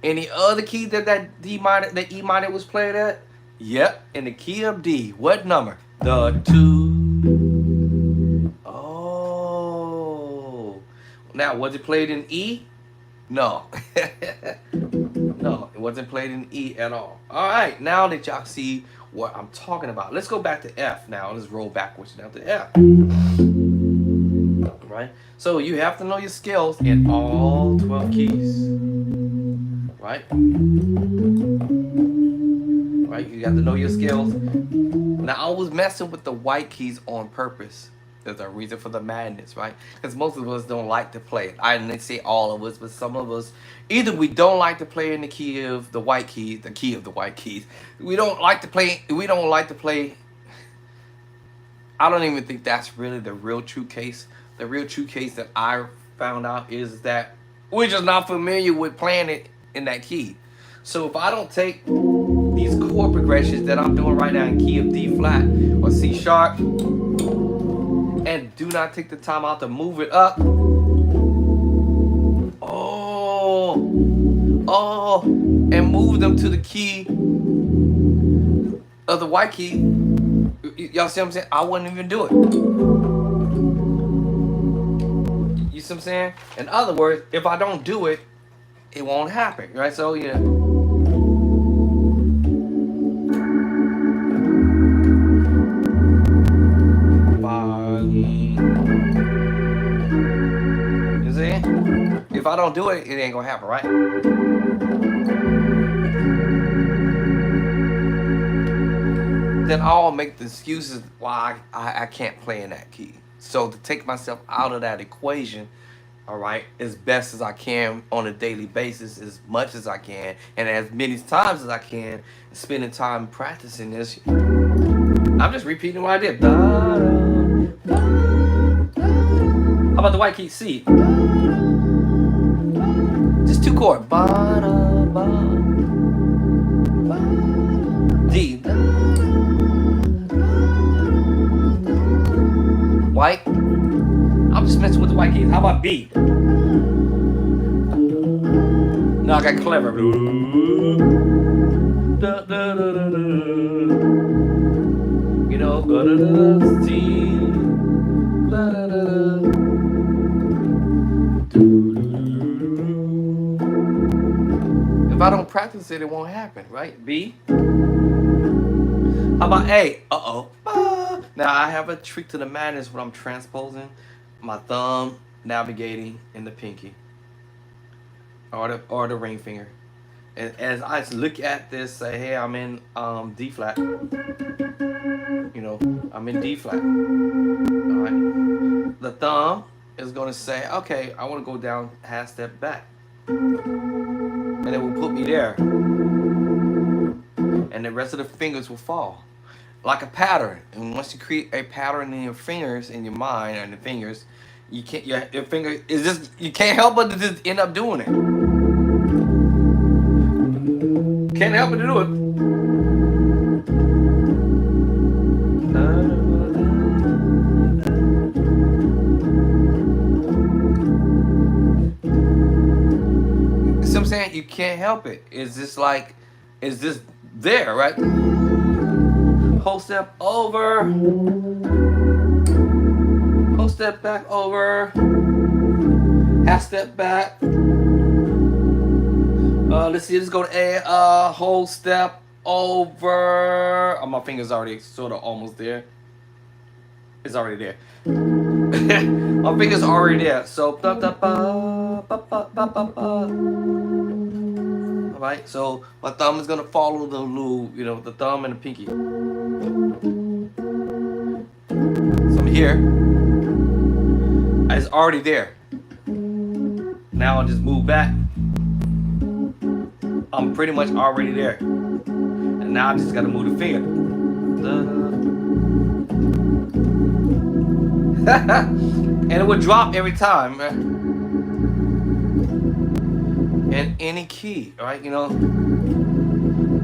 Any other key that E minor was played at? Yep, in the key of D. What number? The 2. Now, was it played in E? No. No, it wasn't played in E at all. All right, now that y'all see what I'm talking about, let's go back to F now. Let's roll backwards now to F. Right? So you have to know your scales in all 12 keys. Right? Right? You have to know your scales. Now, I was messing with the white keys on purpose. There's a reason for the madness, right? Because most of us don't like to play. I didn't say all of us, but some of us, either we don't like to play in the key of the white keys, the key of the white keys. We don't like to play. I don't even think that's really the real true case. The real true case that I found out is that we're just not familiar with playing it in that key. So if I don't take these chord progressions that I'm doing right now in key of D flat or C sharp, and do not take the time out to move it up. And move them to the key of the white key. Y'all see what I'm saying? I wouldn't even do it. You see what I'm saying? In other words, if I don't do it, it won't happen, right? So yeah. You see? If I don't do it, it ain't gonna happen, right? Then I'll make the excuses why I can't play in that key. So to take myself out of that equation, all right, as best as I can on a daily basis, as much as I can, and as many times as I can, spending time practicing this. I'm just repeating what I did. How about the white key C? Just 2 chords. D. White. I'm just messing with the white keys. How about B? No, I got clever. You know, C. If I don't practice it, it won't happen, right? B. How about A? Now I have a trick to the madness when I'm transposing. My thumb navigating in the pinky or the ring finger. And as I look at this, say, hey, I'm in D flat. You know, I'm in D flat. All right. The thumb is going to say, okay, I want to go down half step back. And it will put me there. And the rest of the fingers will fall. Like a pattern. And once you create a pattern in your fingers, in your mind, and the fingers, you can't. Your finger is just. You can't help but to just end up doing it. Can't help but to do it. can't help it. It's just like, it's just there, right? Whole step over. Whole step back over. Half step back. Let's see, let's go to A. Whole step over. Oh, my finger's already sort of almost there. It's already there. My finger's already there. So, alright, so my thumb is gonna follow the little, you know, the thumb and the pinky. So I'm here. It's already there. Now I'll just move back. I'm pretty much already there. And now I just gotta move the finger. And it would drop every time, man. In any key, right? You know,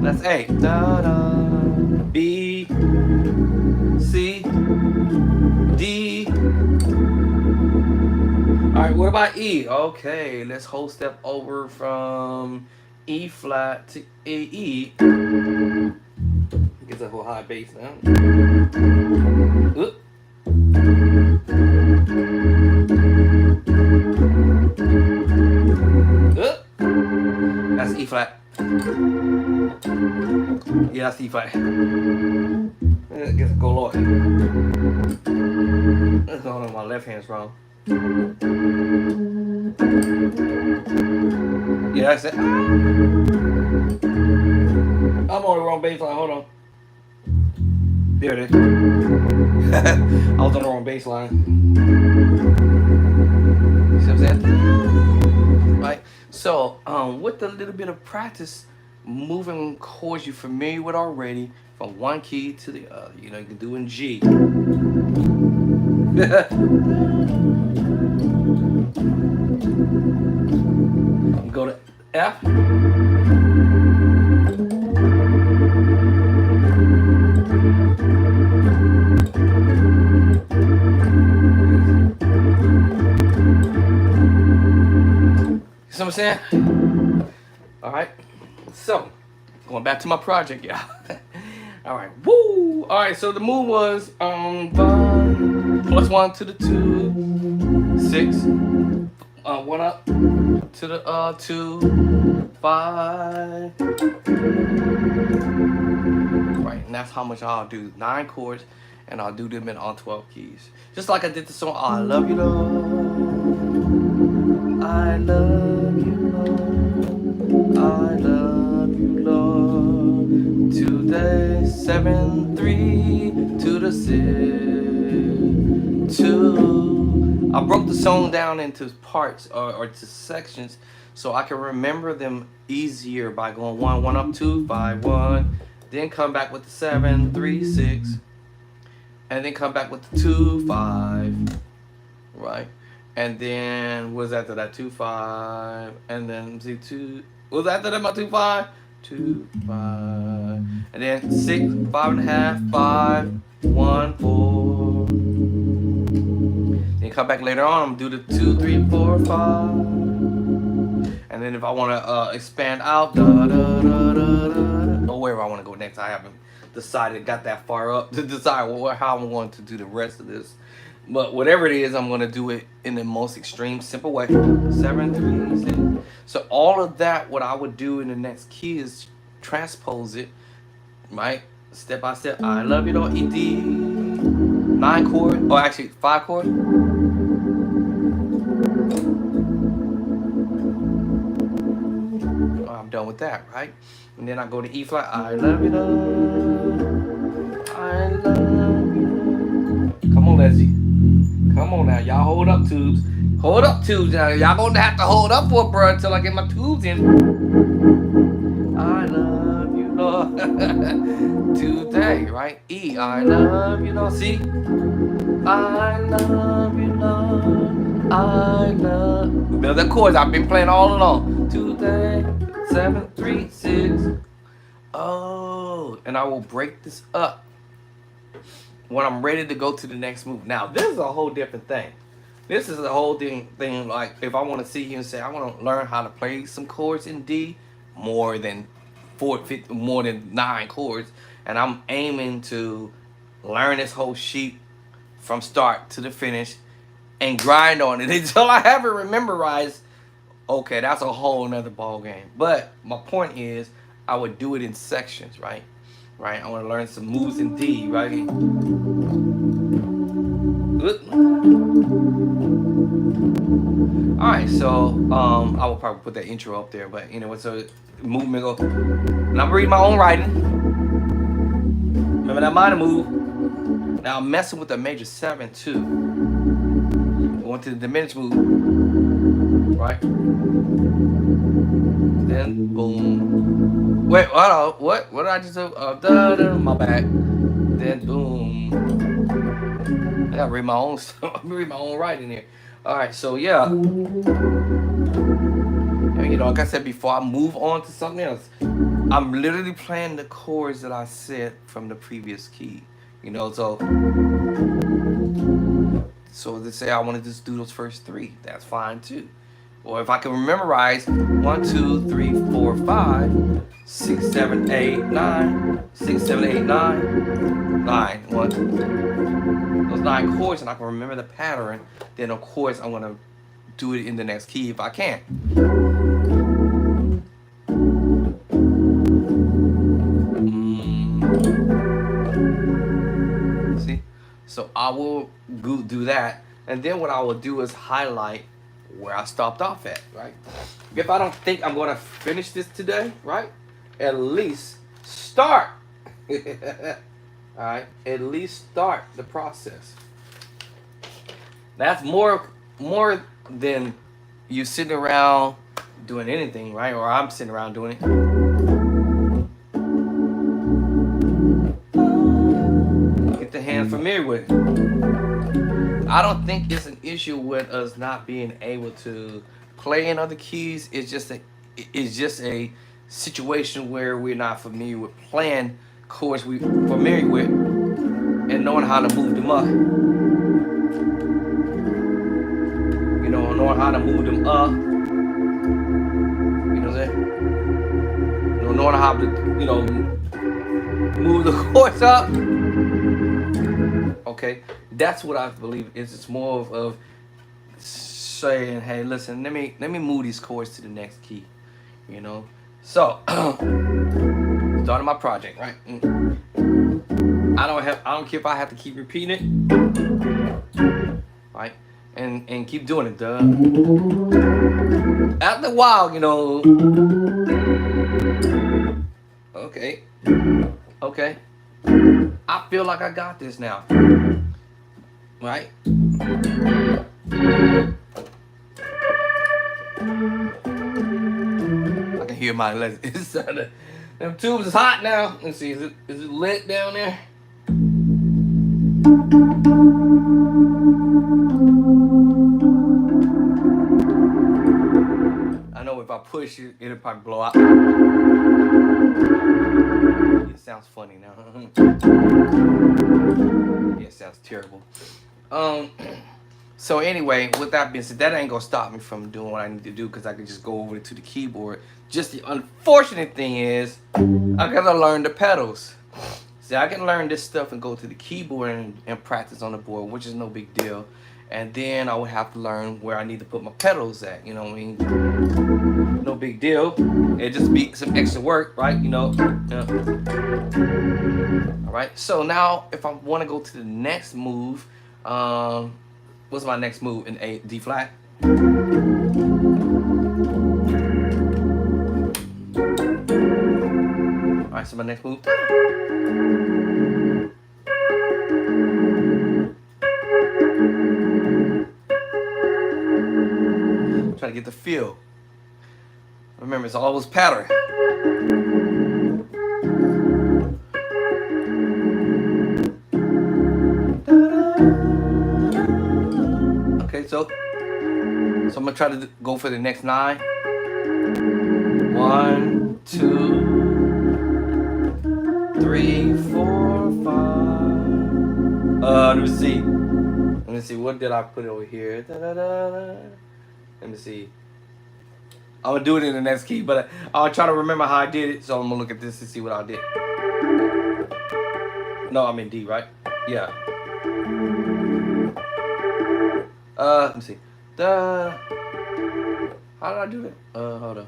that's A. Da, da, B, C, D. All right, what about E? Okay, let's whole step over from E flat to E. Gets a whole high bass now. That's E flat. Yeah, that's E flat. I guess go lower. That's going on, my left hand's wrong. Yeah, that's it. I'm on the wrong bass line. Hold on. There it is. I was on the wrong bass line. See what I'm saying? Right? So, with a little bit of practice, moving chords you're familiar with already, from one key to the other. You know, you can do in G. Go to F. See what I'm saying? All right. So, going back to my project, y'all. All right. Woo! All right. So the move was +1 to the 2, 6. 1 up to the 2, 5. Right, and that's how much I'll do. 9 chords, and I'll do them in all 12 keys. Just like I did the song I Love You, Lord. I love you, Lord. I love you, Lord. Today, 7, 3 to the 6, 2. I broke the song down into parts or to sections so I can remember them easier by going 1, 1 up, 2, 5, 1. Then come back with the 7, 3, 6. And then come back with the 2, 5. Right? And then what's after that? 2, 5. And then see 2. What's after that? My 2, 5. 2, 5. And then 6, 5.5, 5, 1, 4. Then come back later on, I'm gonna do the 2, 3, 4, 5. And then if I want to expand out, da, da, da, da, da, or wherever I want to go next, I haven't decided, got that far up to decide how I'm going to do the rest of this. But whatever it is, I'm going to do it in the most extreme, simple way. 7, 3, 6. So all of that, what I would do in the next key is transpose it, right? Step by step. I love you, Lord. E, D. 9 chord, or actually 5 chord. I'm done with that, right? And then I go to E flat. I love you, Lord. I love you. Come on, Leslie. Come on now, y'all hold up, tubes. Hold up, tubes. Now y'all gonna have to hold up for a bro until I get my tubes in. I love you, Lord. Today, right? E. I love you, Lord. See? I love you, Lord. I love. The chords I've been playing all along. Today, 7, 3, 6. Oh, and I will break this up when I'm ready to go to the next move. Now, this is a whole different thing. This is the whole thing. Like, if I want to sit here and say I want to learn how to play some chords in D, more than more than 9 chords, and I'm aiming to learn this whole sheet from start to the finish and grind on it until I have it memorized. Okay, that's a whole nother ball game. But my point is, I would do it in sections, right? Right. I want to learn some moves in D, right? All right, so I will probably put that intro up there, but anyway, so movement go. And I'm reading my own writing. Remember that minor move. Now I'm messing with the major 7 too. Going to the diminished move, right? Then boom. Wait, hold on. What? What did I just do? My bad. Then boom. I gotta read my own stuff. I'm read my own writing here. All right, so yeah. You know, like I said before, I move on to something else. I'm literally playing the chords that I said from the previous key. You know, so let's say I want to just do those first 3. That's fine too. Or if I can memorize 1, 2, 3, 4, 5, 6, 7, 8, 9, 6, 7, 8, 9, 9. Those 9 chords, and I can remember the pattern, then of course I'm gonna do it in the next key if I can. See? So I will do that, and then what I will do is highlight where I stopped off at, right? If I don't think I'm gonna finish this today, right? At least start. Alright, at least start the process. That's more than you sitting around doing anything, right? Or I'm sitting around doing it. Get the hand familiar with it. I don't think it's an issue with us not being able to play in other keys. It's just a situation where we're not familiar with playing chords we're familiar with and knowing how to move them up. You know, knowing how to move them up. You know what I'm saying? You know, knowing how to, you know, move the chords up. Okay, that's what I believe is. It's more of saying, hey, listen, let me move these chords to the next key. You know, so starting my project, right? I don't care if I have to keep repeating it, right? And keep doing it, duh. After a while, you know. Okay. I feel like I got this now, right? I can hear my them tubes is hot now. Let's see, is it lit down there? I know if I push it, it'll probably blow out. It sounds funny now. Yeah, it sounds terrible. So anyway, with that being said, that ain't gonna stop me from doing what I need to do, because I can just go over to the keyboard. Just the unfortunate thing is, I gotta learn the pedals. See, I can learn this stuff and go to the keyboard and practice on the board, which is no big deal. And then I would have to learn where I need to put my pedals at, you know what I mean? No big deal. It just be some extra work, right? You know. Yeah. All right. So now, if I want to go to the next move, what's my next move in D flat? All right. So my next move. Try to get the feel. Remember, it's always pattern. Okay, so I'm gonna try to go for the next 9. 1, 2, 3, 4, 5. Let me see. Let me see, what did I put over here? Da, da, da, da. Let me see. I'm gonna do it in the next key, but I'll try to remember how I did it. So I'm gonna look at this and see what I did. No, I'm in D, right? Yeah. Let me see. Da. How did I do it? Hold on.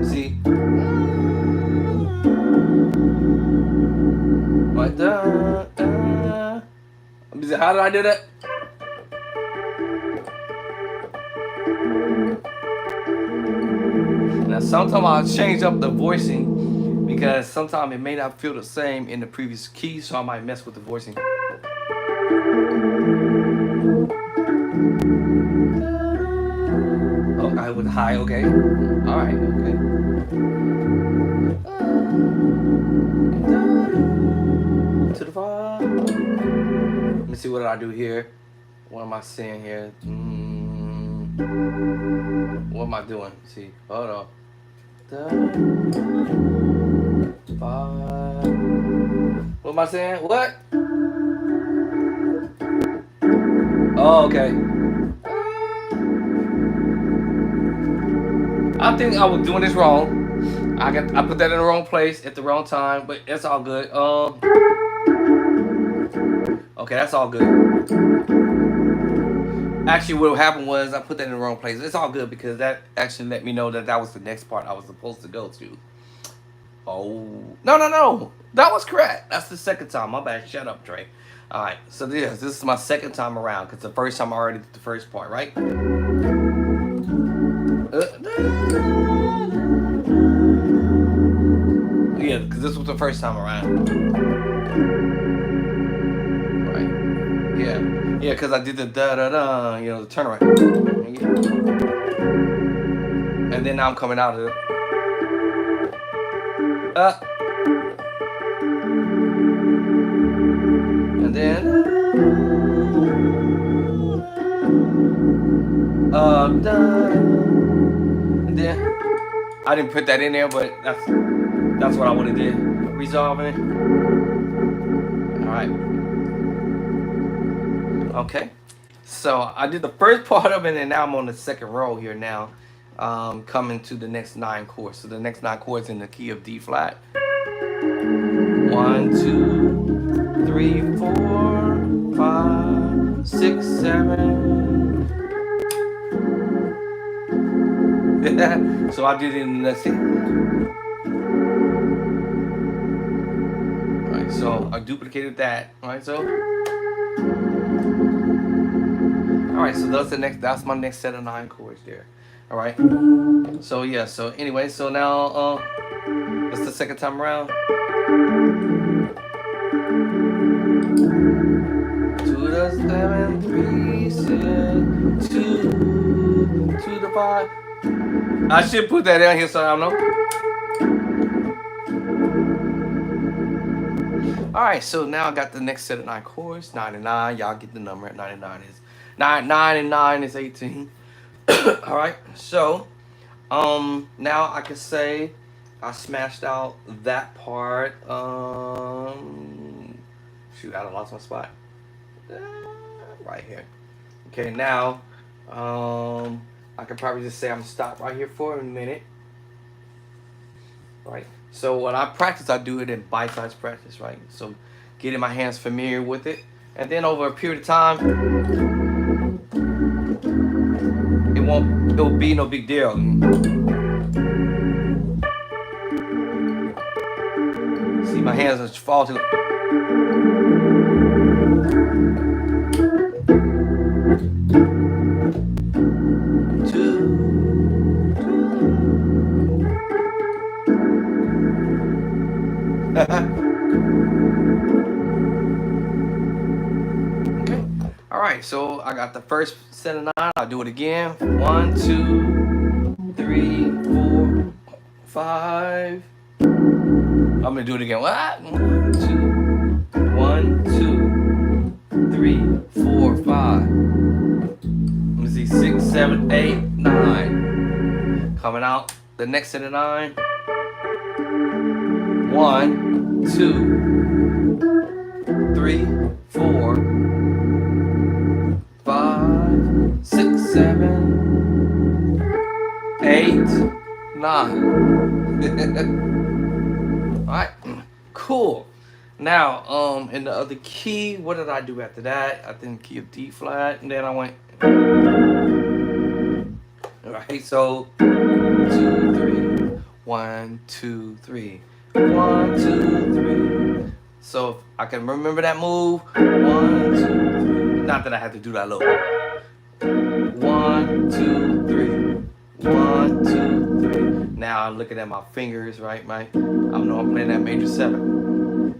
See? Like that. How did I do that? Now, sometimes I'll change up the voicing because sometimes it may not feel the same in the previous key, so I might mess with the voicing. Oh, I went high, okay. Alright, okay. To the far. Let me see what I do here. What am I saying here? What am I doing? Let's see, hold on. What am I saying? What? Oh, okay. I think I was doing this wrong. I put that in the wrong place at the wrong time, but it's all good. Okay, that's all good. Actually, what happened was I put that in the wrong place. It's all good because that actually let me know that that was the next part I was supposed to go to. Oh, no. That was correct. That's the second time. My bad. Shut up, Trey. All right. So this is my second time around because the first time I already did the first part, right? Yeah, because this was the first time around. Right. Yeah. Yeah, because I did the da-da-da, you know, the turnaround. And then now I'm coming out of it. And then and then I didn't put that in there, but that's what I would have did. Resolving. All right. Okay. So I did the first part of it, and now I'm on the second row here now, coming to the next 9 chords. So the next 9 chords in the key of D flat. 1, 2, 3, 4, 5, 6, 7. So I did it in the C. Alright, so I duplicated that. Alright, so that's my next set of 9 chords there. Alright. So yeah, so anyway, so now that's the second time around. 2 to 7, 3, 6, 2 to the 5. I should put that down here so I don't know. Alright, so now I got the next set of 9 chords. 9 and 9. Y'all get the number. 99 is 9 and 9 is 18. Alright, so now I can say I smashed out that part. Shoot, I lost my spot. Right here. Okay, now I could probably just say I'm gonna stop right here for a minute. Right. So when I practice, I do it in bite-sized practice, right? So getting my hands familiar with it, and then over a period of time, it'll be no big deal. See, my hands just fall to it. Okay. All right. So I got the first set of 9. I'll do it again. 1, 2, 3, 4, 5. I'm gonna do it again. What? 1, 2, 3, 4, 5. Let me see. 6, 7, 8, 9. Coming out the next set of 9. 1, 2, 3, 4, 5, 6, 7, 8, 9. Alright, cool. Now, in the other key, what did I do after that? I think key of D flat, and then I went. Alright, so 2, 3, 1, 2, 3, 1, 2, 3. So if I can remember that move. 1, 2, 3. Not that I have to do that low. 1, 2, 3. 1, 2, 3. Now I'm looking at my fingers, right? I know I'm playing that major 7.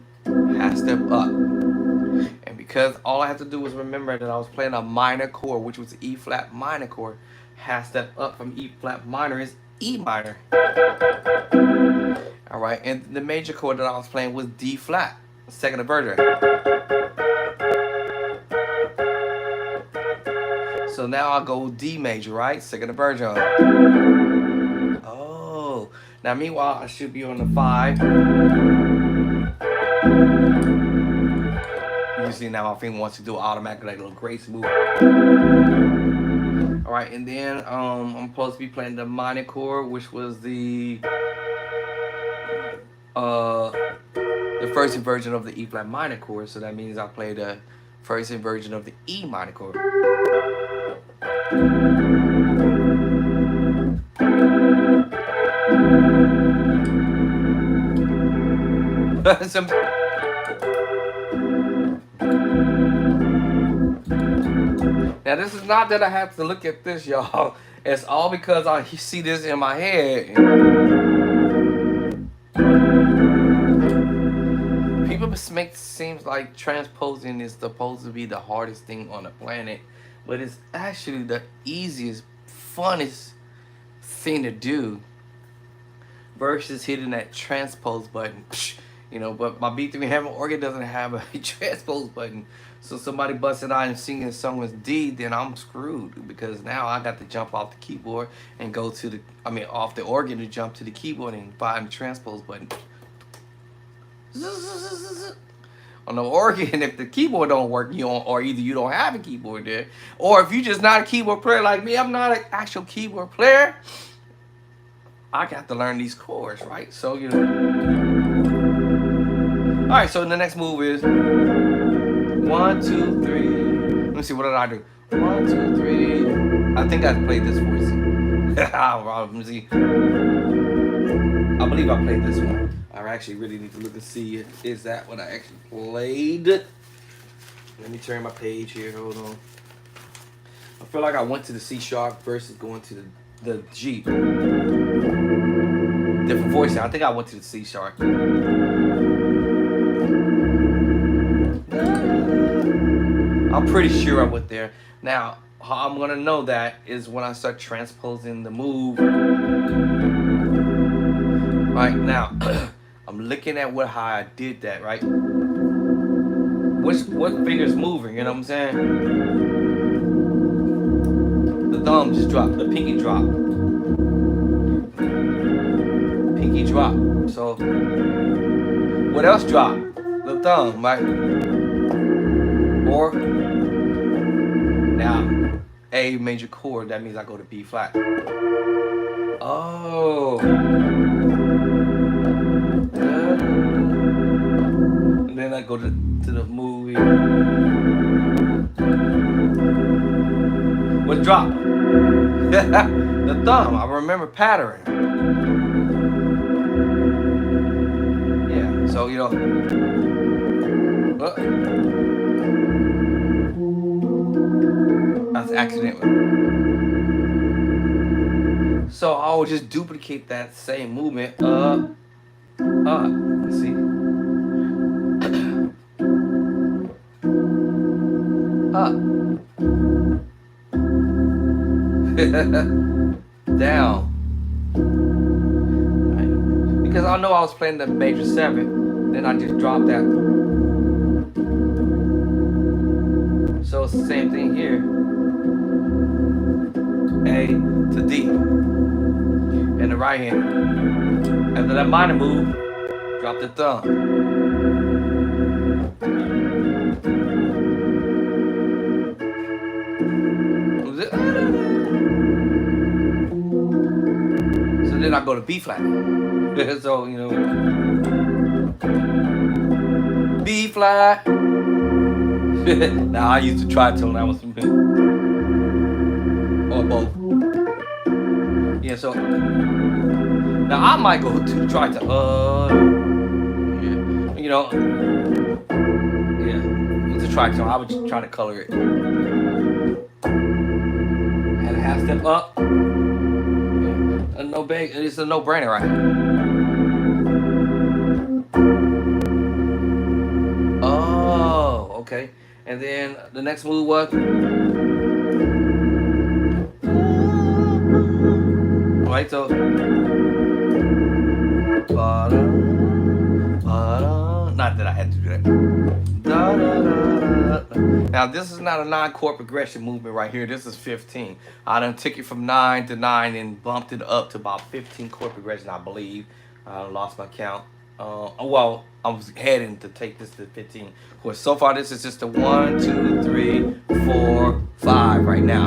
Half step up. And because all I have to do is remember that I was playing a minor chord, which was E flat minor chord. Half step up from E flat minor is E minor. Alright, and the major chord that I was playing was D flat, second inversion. So now I'll go D major, right? Second inversion. Oh, now meanwhile I should be on the 5. Usually now my finger wants to do automatically like a little grace move. Alright, and then I'm supposed to be playing the minor chord, which was the first inversion of the E flat minor chord. So that means I play the first inversion of the E minor chord. Now this is not that I have to look at this, y'all. It's all because I see this in my head. People make it seem like transposing is supposed to be the hardest thing on the planet, but it's actually the easiest, funnest thing to do versus hitting that transpose button. You know, but my B3 Hammond organ doesn't have a transpose button. So somebody busting out and singing someone's D, then I'm screwed, because now I got to jump off the keyboard and go to the, off the organ to jump to the keyboard and find the transpose button. On the organ, if the keyboard don't work, or either you don't have a keyboard there, or if you're just not a keyboard player like me, I'm not an actual keyboard player, I got to learn these chords, right? So, you know. Alright, so the next move is 1, 2, 3. Let me see, what did I do? 1, 2, 3. I think I played this for you. Let me see. I believe I played this one. I actually really need to look and see, is that what I actually played? Let me turn my page here, hold on. I feel like I went to the C sharp versus going to the G. Different voicing. I think I went to the C sharp. I'm pretty sure I went there. Now, how I'm gonna know that is when I start transposing the move. Right now, I'm looking at how I did that, right? What finger's moving, you know what I'm saying? The thumb just dropped, the pinky drop. Pinky drop. So, what else dropped? The thumb, right? Or, now, A major chord, that means I go to B flat. Oh. And then I go to the movie. What drop? The thumb. I remember pattern. Yeah, so you know. That's accidental. So I will just duplicate that same movement up. Let's see. Up. Down. Right. Because I know I was playing the major 7, then I just dropped that. So it's the same thing here. A to D. and the right hand. After that minor move, drop the thumb. Was it? So then I go to B flat. So, you know, B flat. Now I used to tritone. That was or both. Yeah, so now I might go to the tritone. Yeah, you know, yeah, it's a tritone. I would just try to color it. And a half step up. Yeah. No big. It's a no-brainer, right? Oh, okay. And then the next move was. Right, so not that I had to do that. Now this is not a 9-chord progression movement right here. This is 15. I done took it from 9 to 9 and bumped it up to about 15 chord progression, I believe. I lost my count. Well, I was heading to take this to 15. Well, so far this is just a 1, 2, 3, 4, 5 right now.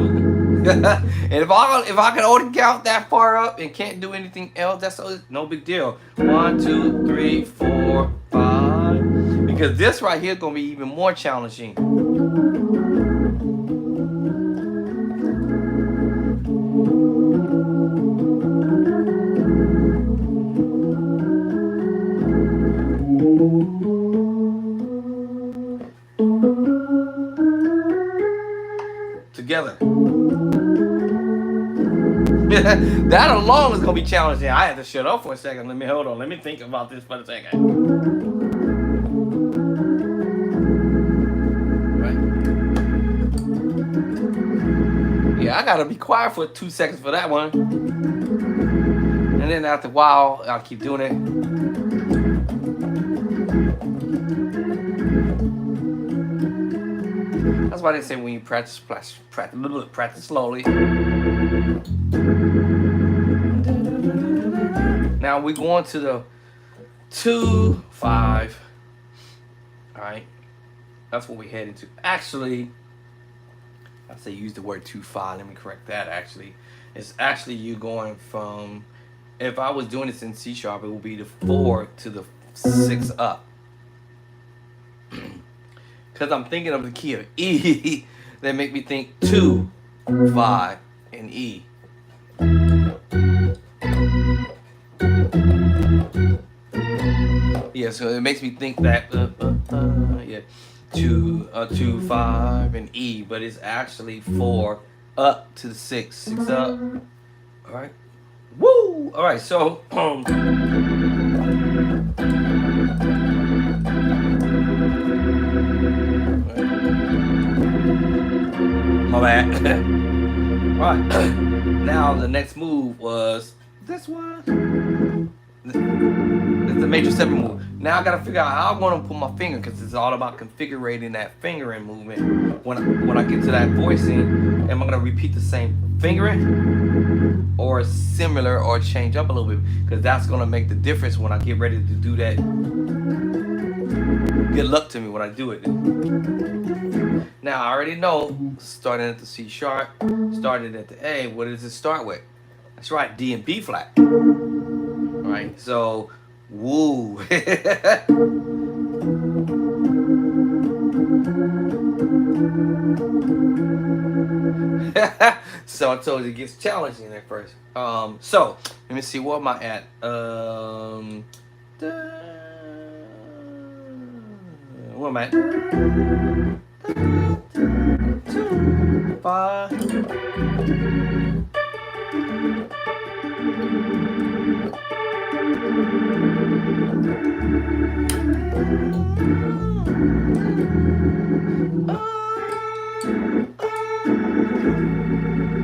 And if I can only count that far up and can't do anything else, that's no big deal. 1, 2, 3, 4, 5. Because this right here is gonna be even more challenging. Together. That alone is gonna be challenging. I had to shut up for a second. Hold on. Let me think about this for a second. Right. Yeah, I gotta be quiet for 2 seconds for that one. And then after a while, I'll keep doing it. That's why they say when you practice slowly. Now we're going to the 2, 5. All right, that's what we're heading to. Actually, I say use the word 2, 5. Let me correct that. Actually, it's actually you going from. If I was doing this in C sharp, it would be the 4 to the 6 up. Because I'm thinking of the key of E, that make me think 2, 5, and E. Yeah, so it makes me think that yeah, 2, 5, and E, but it's actually 4 up to the 6, 6 up. All right, woo! All right, so my bad. Alright. Now the next move was this one. It's the major 7 move. Now I gotta figure out how I'm gonna put my finger, because it's all about configuring that fingering movement. When I get to that voicing, am I gonna repeat the same fingering or similar or change up a little bit? Because that's gonna make the difference when I get ready to do that. Good luck to me when I do it. Now I already know, starting at the C sharp, starting at the A, what does it start with? That's right, D and B flat. Alright, so, woo. So I told you it gets challenging at first. So, let me see, where am I at? Where am I at? 2, 5.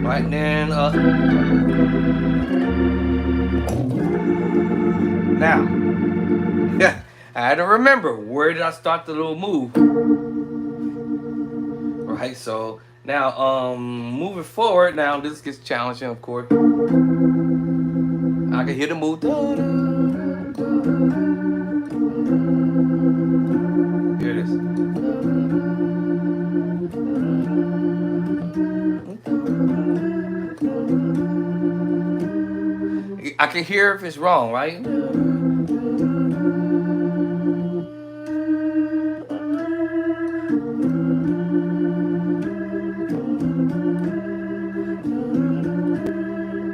Right then, now, yeah, I had to remember, where did I start the little move? Right, so now, moving forward, now this gets challenging, of course. I can hear the move. Here it is. I can hear if it's wrong, right?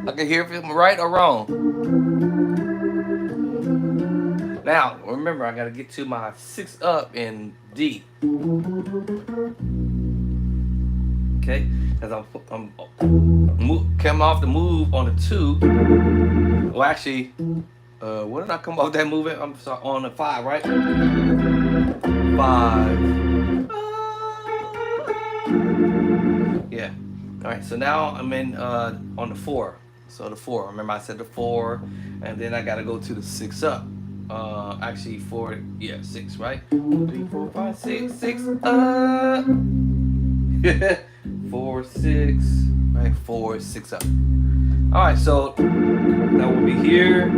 I can hear if it's right or wrong. Now, remember, I gotta get to my 6 up in D. Okay, because I'm coming off the move on the 2. Well, actually, what did I come off that move at? I'm sorry, on the 5, right? 5. Yeah. All right. So now I'm in on the 4. So the 4. Remember, I said the 4, and then I gotta go to the 6 up. Actually 4. Yeah, 6. Right. 3, 4, 5, 6. 6 up. 4, 6. Right. 4, 6 up. All right. So that will be here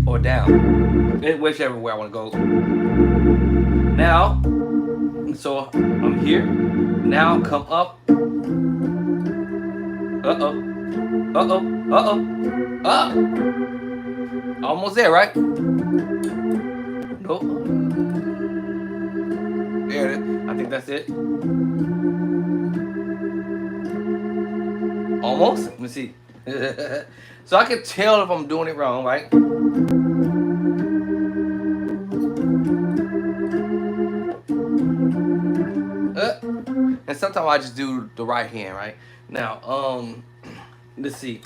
or down, whichever way I want to go. Now, so I'm here. Now come up. Almost there, right? Nope. There it is. I think that's it. Almost. Let me see. So I can tell if I'm doing it wrong, right? And sometimes I just do the right hand, right? Now, let's see.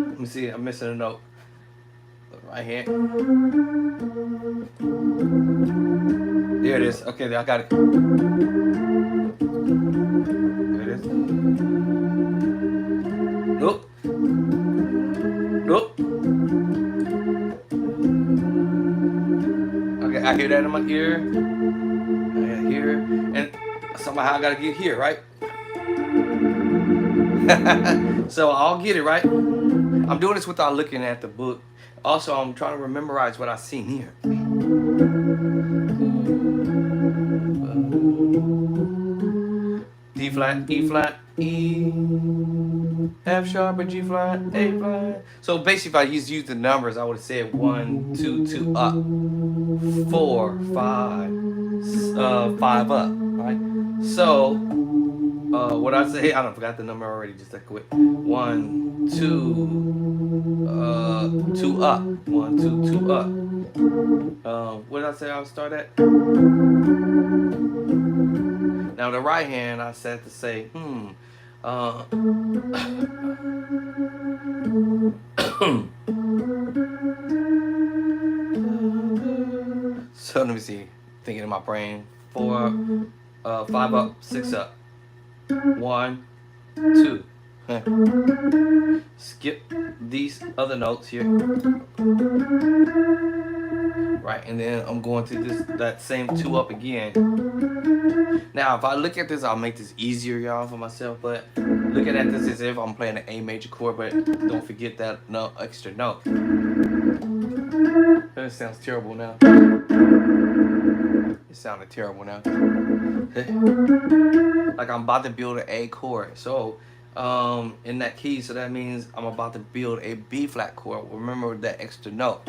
Let me see, I'm missing a note. The right hand. There it is. Okay, I got it. There it is. Nope. Nope. Okay, I hear that in my ear. I hear, and somehow I gotta get here, right? So I'll get it, right? I'm doing this without looking at the book. Also, I'm trying to memorize what I've seen here. D flat, E flat, E, F sharp, or G flat, A flat. So basically, if I use the numbers, I would have said 1, 2, 2 up, 4, 5, 5 up, right? So what I say, I don't forgot the number already. Just that quick. 1, 2, 2 up. 1, 2, 2 up. What did I say? I'll start at. Now the right hand, I said to say, So let me see. Thinking in my brain. 4, 5 up, 6 up. 1, 2. Skip these other notes here. Right, and then I'm going to that same 2 up again. Now, if I look at this, I'll make this easier, y'all, for myself. But looking at this as if I'm playing an A major chord, but don't forget that extra note. That sounds terrible now. It sounded terrible now. Like I'm about to build an A chord. So in that key, so that means I'm about to build a B flat chord. Remember that extra note.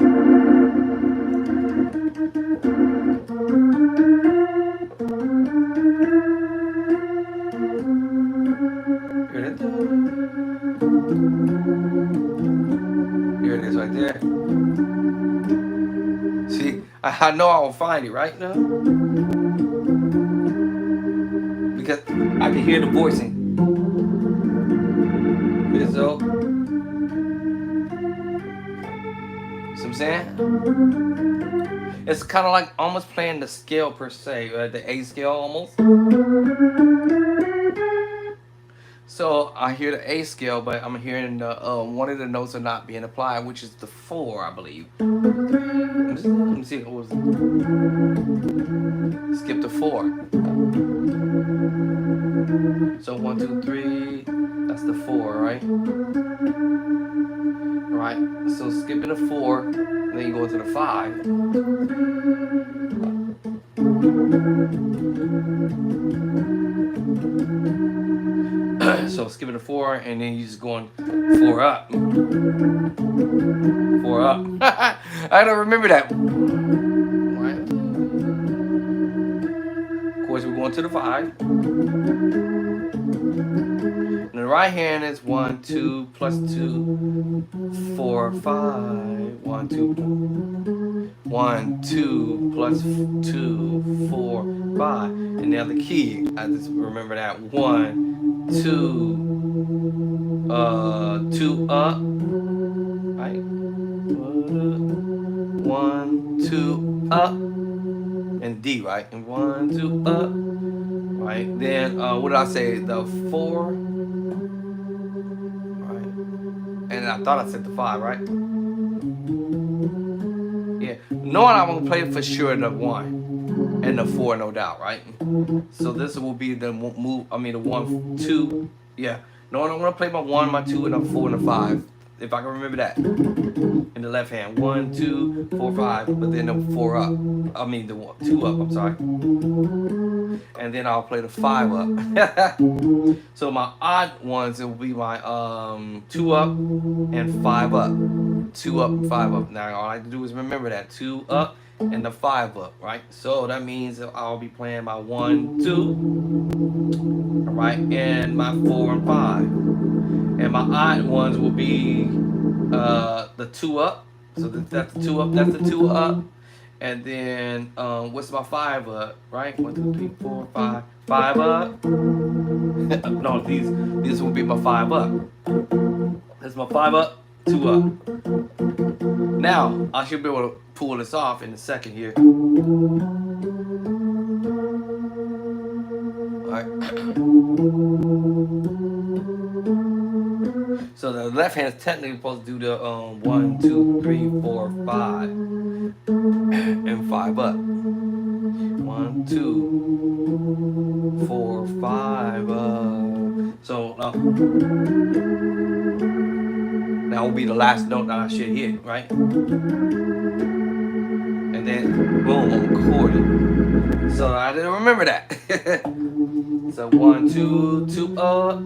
Here it is right there. See, I know I will find it right now. Because I can hear the voicing. So, see what I'm saying? It's kind of like almost playing the scale per se, the A scale almost. So I hear the A scale, but I'm hearing the one of the notes are not being applied, which is the 4, I believe. Let me see. What was it? Skip the 4. So 1, 2, 3. That's the 4, right? Right. So skipping the 4, then you go into the 5. So skipping the 4, and then you just going 4 up. 4 up. I don't remember that. Right. Of course, we're going to the 5. And the right hand is 1, 2 plus 2, 4, 5. 1, 2. 1, 2 plus 2, 4, 5. And now the key, I just remember that. 1, 2, 2 up. Right? 1, 2 up. And D, right? And 1, 2 up. Right? Then what did I say? The 4. Right? And I thought I said the 5, right? Yeah. Knowing I'm gonna play for sure the 1 and the 4, no doubt, right? So this will be the move. I mean the 1, 2. Yeah. Knowing I'm gonna play my 1, my 2, and the 4 and the 5. If I can remember that. In the left hand, 1, 2, 4, 5, but then the 4 up. I mean the 2 up. I'm sorry. And then I'll play the 5 up. So my odd ones, it will be my 2 up and 5 up. 2 up and 5 up. Now all I have to do is remember that 2 up and the 5 up, right? So that means I'll be playing my 1, 2, all right, and my 4 and 5. And my odd ones will be the 2 up. So that's the 2 up. That's the 2 up. And then what's my 5 up? Right? 1, 2, 3, 4, 5. 5 up. No, these will be my 5 up. That's my 5 up. 2 up. Now I should be able to pull this off in a second here. All right. So the left hand is technically supposed to do the 1, 2, 3, 4, 5, and 5 up. 1, 2, 4, 5 up. So that will be the last note that I should hit, right? And then boom, I'm recording. So I didn't remember that. So 1, 2, 2 up.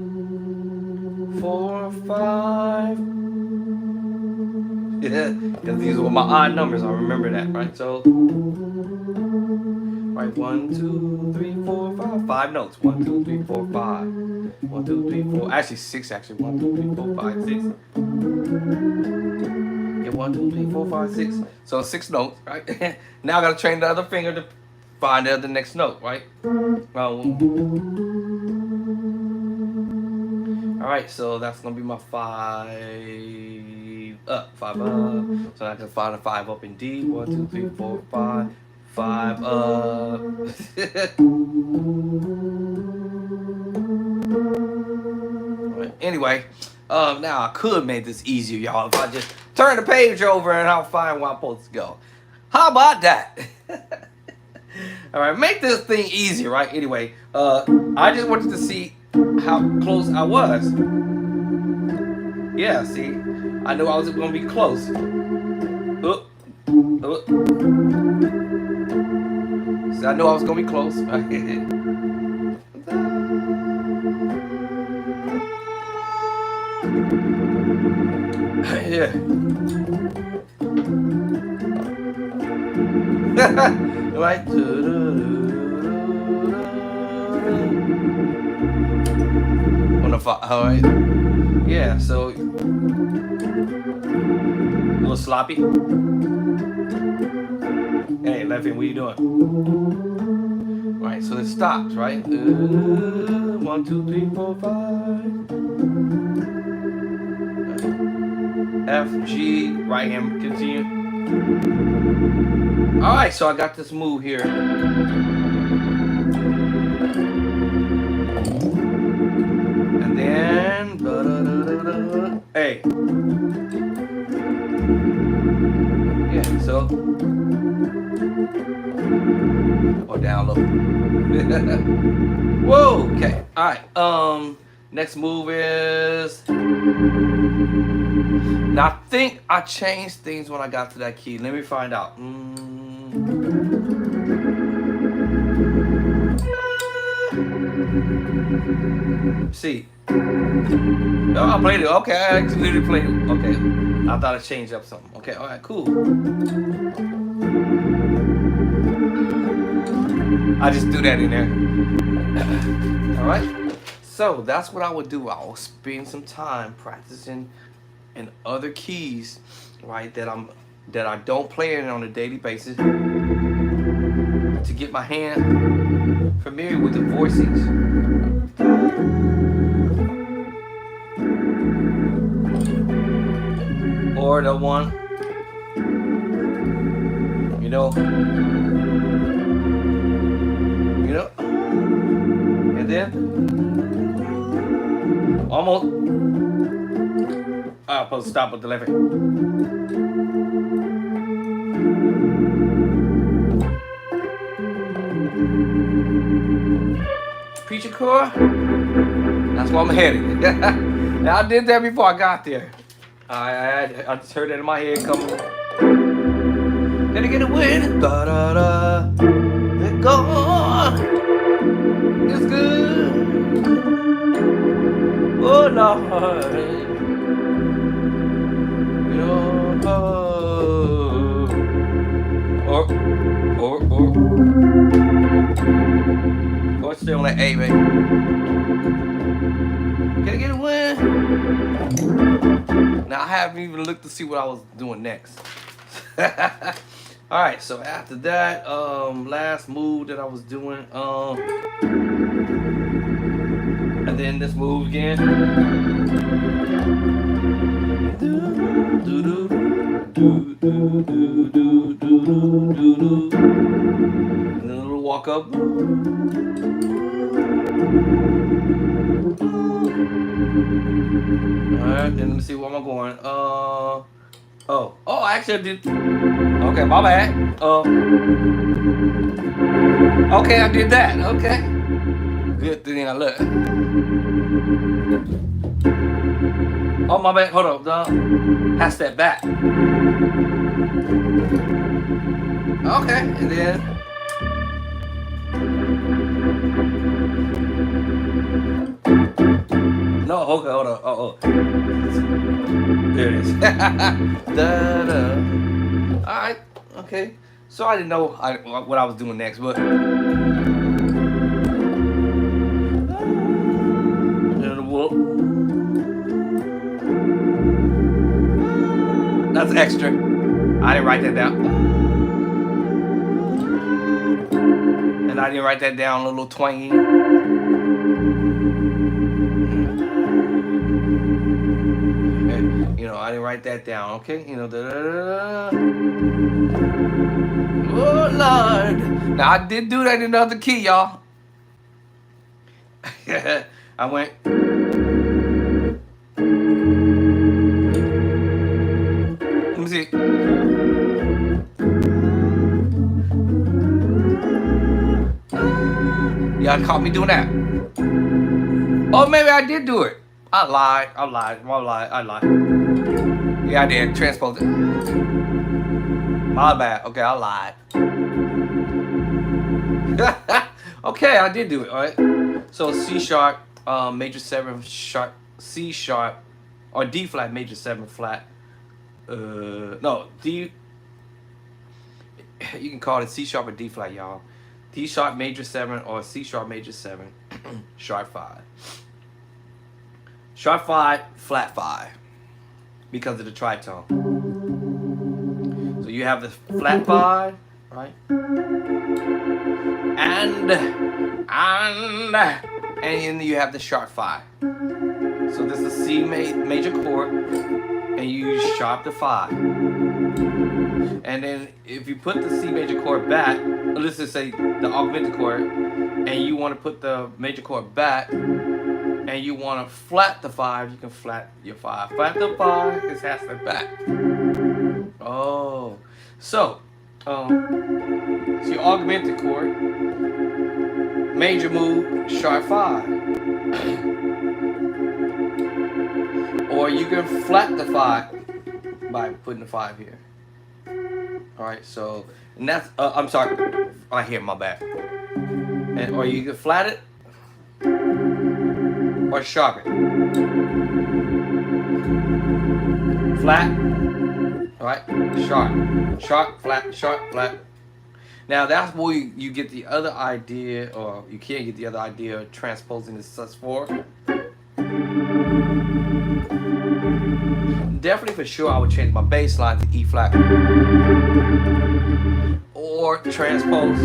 4, 5. Yeah, because these were my odd numbers. I remember that, right? So, right, 1, 2, 3, 4, 5. 5 notes. 1, 2, 3, 4, 5. 1, 2, 3, 4. Actually, 6. Actually, 1, 2, 3, 4, 5, 6. Yeah, 1, 2, 3, 4, 5, 6. So 6 notes, right? Now I gotta train the other finger to find the next note, right? Alright, so that's gonna be my 5 up, 5 up. So I can find a 5 up in D. 1, 2, 3, 4, 5. 5 up. Right, anyway, now I could make this easier, y'all, if I just turn the page over and I'll find where I'm supposed to go. How about that? Alright, make this thing easier, right? Anyway, I just wanted to see how close I was. Yeah, see, I knew I was gonna be close. So I knew I was gonna be close. Yeah. Right. All right. Yeah. So a little sloppy. Hey, Leffy, what are you doing? All right. So it stops. Right. 1, 2, 3, 4, 5. F, G, right hand, continue. All right. So I got this move here. And then Or down low. Whoa, okay. Alright. Next move is, now I think I changed things when I got to that key. Let me find out. See. Oh, I played it. Okay, I actually played it. Okay. I thought I changed up something. Okay, alright, cool. I just threw that in there. Alright. So that's what I would do. I will spend some time practicing in other keys, right, that I don't play in on a daily basis, to get my hand familiar with the voicings. Or the one, you know, and then almost, I'm supposed to stop with the left hand. Preacher core, that's where I'm headed. Now, I did that before I got there. I just heard that in my head coming. Gotta get a win. Da da da. Let go. It's good. Oh Lord. You know. Or stay on that A, baby. Can I get a win? Now I haven't even looked to see what I was doing next. Alright, so after that, last move that I was doing, and then this move again. And then a little walk up. Alright, then let me see where I'm going. Actually I did. Okay, my bad. Okay, I did that. Okay. Good thing I looked. Oh, my bad. Hold up. Half step back. Okay, and then. No, okay, hold on. There it is. Alright, okay. So I didn't know what I was doing next, but. That's extra. I didn't write that down. And I didn't write that down, a little twangy. I didn't write that down, okay? Oh, Lord. Now, I did do that in another key, y'all. I went. Let me see. Y'all caught me doing that. Oh, maybe I did do it. I lied. Yeah, I did. Transposed it. My bad. Okay, I lied. Okay, I did do it. All right. So C sharp, major 7 sharp, C sharp, or D flat, major 7 flat. No, D. You can call it C sharp or D flat, y'all. D sharp major 7 or C sharp major 7, sharp 5. Sharp 5, flat 5, because of the tritone. So you have the flat 5, right? And then you have the sharp 5. So this is C major chord, and you use sharp to 5. And then if you put the C major chord back, let's just say the augmented chord, and you want to put the major chord back, and you want to flat the 5, you can flat your 5. Flat the 5 is half step back. Oh, So, you augment the chord, major move, sharp 5. Or you can flat the 5 by putting the 5 here. Alright, so, and that's, I'm sorry, right here, my bad. And, or you can flat it, or sharp it. Flat, alright, sharp, flat. Now that's where you get the other idea, or you can't get the other idea of transposing the sus4. Definitely for sure I would change my bass line to E flat. Or transpose.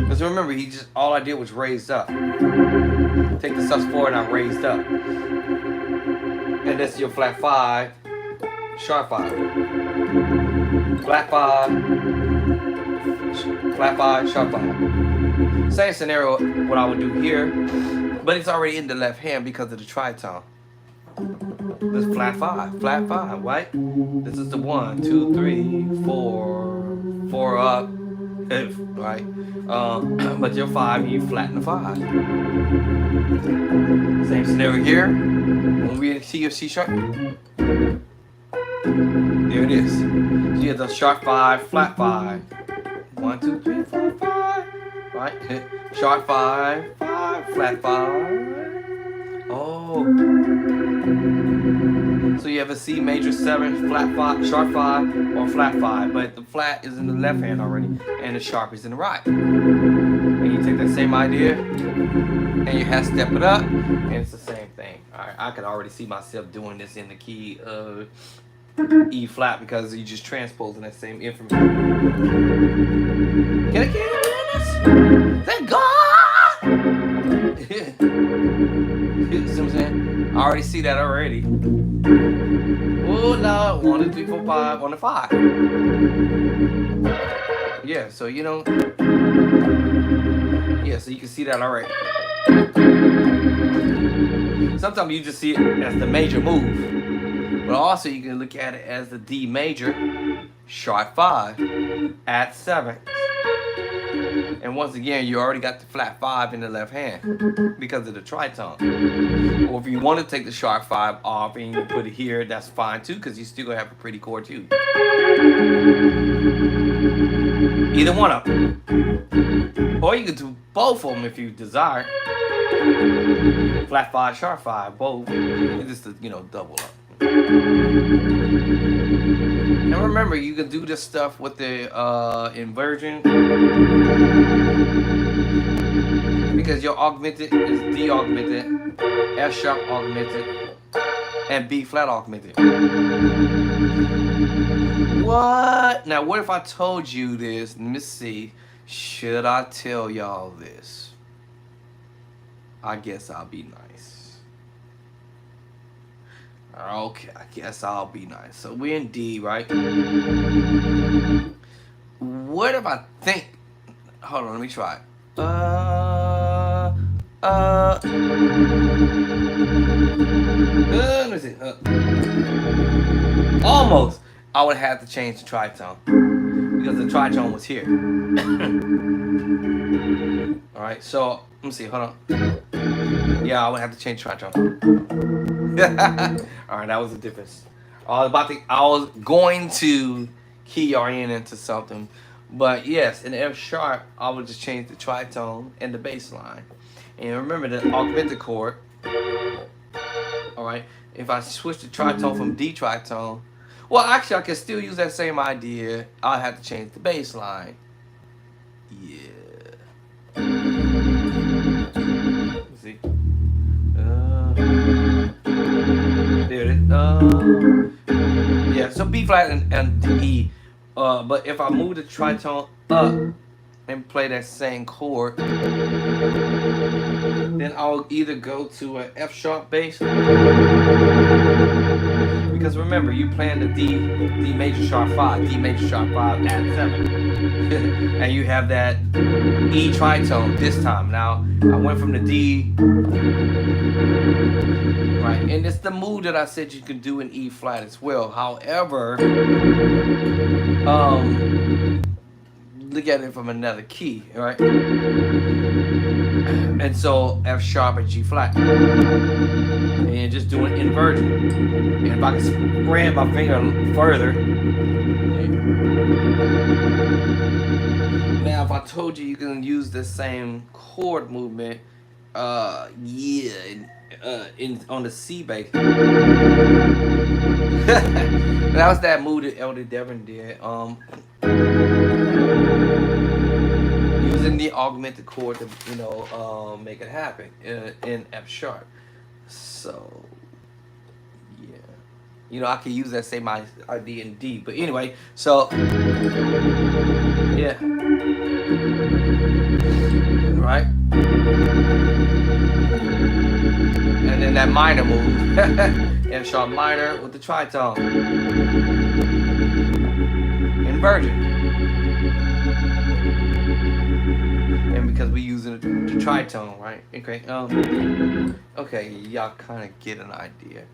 Because remember, all I did was raised up. Take the sus4 and I raised up. And that's your flat 5, sharp 5. Flat 5, sharp 5. Same scenario what I would do here, but it's already in the left hand because of the tritone. This flat 5, right? This is the 1, 2, 3, 4 up, right? But your 5, you flatten the 5. Same scenario here. When we see your C sharp, there it is. So you have the sharp 5, flat 5. 1, 2, 3, 4, 5. Right? Sharp 5, flat 5. Oh. So you have a C major 7, flat 5, sharp 5, or flat 5. But the flat is in the left hand already, and the sharp is in the right. And you take that same idea, and you have to step it up, and it's the same thing. Alright, I could already see myself doing this in the key of E flat because you just transposing that same information. Can I get this? Thank God! You see what I'm saying? I already see that already. Oh no, 1, 2, 3, 4, 5, 1 to 5. Yeah, so you know. Yeah, so you can see that already. Sometimes you just see it as the major move. But also you can look at it as the D major, sharp 5, at 7. And once again, you already got the flat 5 in the left hand because of the tritone. Or if you want to take the sharp 5 off and you put it here, that's fine too, because you still gonna have a pretty chord too. Either one of them. Or you can do both of them if you desire. Flat 5, sharp 5, both. And just to, double up. Now remember, you can do this stuff with the inversion because your augmented is D augmented, F sharp augmented, and B flat augmented. What? Now what if I told you this? Let me see. Should I tell y'all this? I guess I'll be nice. Okay, I guess I'll be nice. So we're in D, right? What if I think? Hold on, let me try. Let me see. Almost. I would have to change the tritone because the tritone was here. All right, so let me see. Hold on. Yeah, I would have to change tritone. All right, that was the difference. I was going to key y'all into something, but yes, in F sharp, I would just change the tritone and the bass line. And remember the augmented chord. All right, if I switch the tritone from D tritone, well, actually, I can still use that same idea. I'll have to change the bass line. Yeah. Let's see. There it is. Yeah, so B flat and E. But if I move the tritone up and play that same chord, then I'll either go to an F sharp bass because remember, you playing the D major sharp 5, D major sharp 5 add 7. And you have that E tritone this time. Now, I went from the D, right, and it's the move that I said you can do in E flat as well. However, look at it from another key, right? And so F sharp and G flat. And just doing inversion. And if I can spread my finger further. Now, if I told you can use the same chord movement, on the C bass. That was that move that Elder Devon did. Using the augmented chord to, make it happen in F sharp. So, yeah. I could use that same idea in D. But anyway, so, yeah. Right? And then that minor move. F sharp minor with the tritone. Inversion. And because we using the tritone, right? Okay. Okay, y'all kind of get an idea.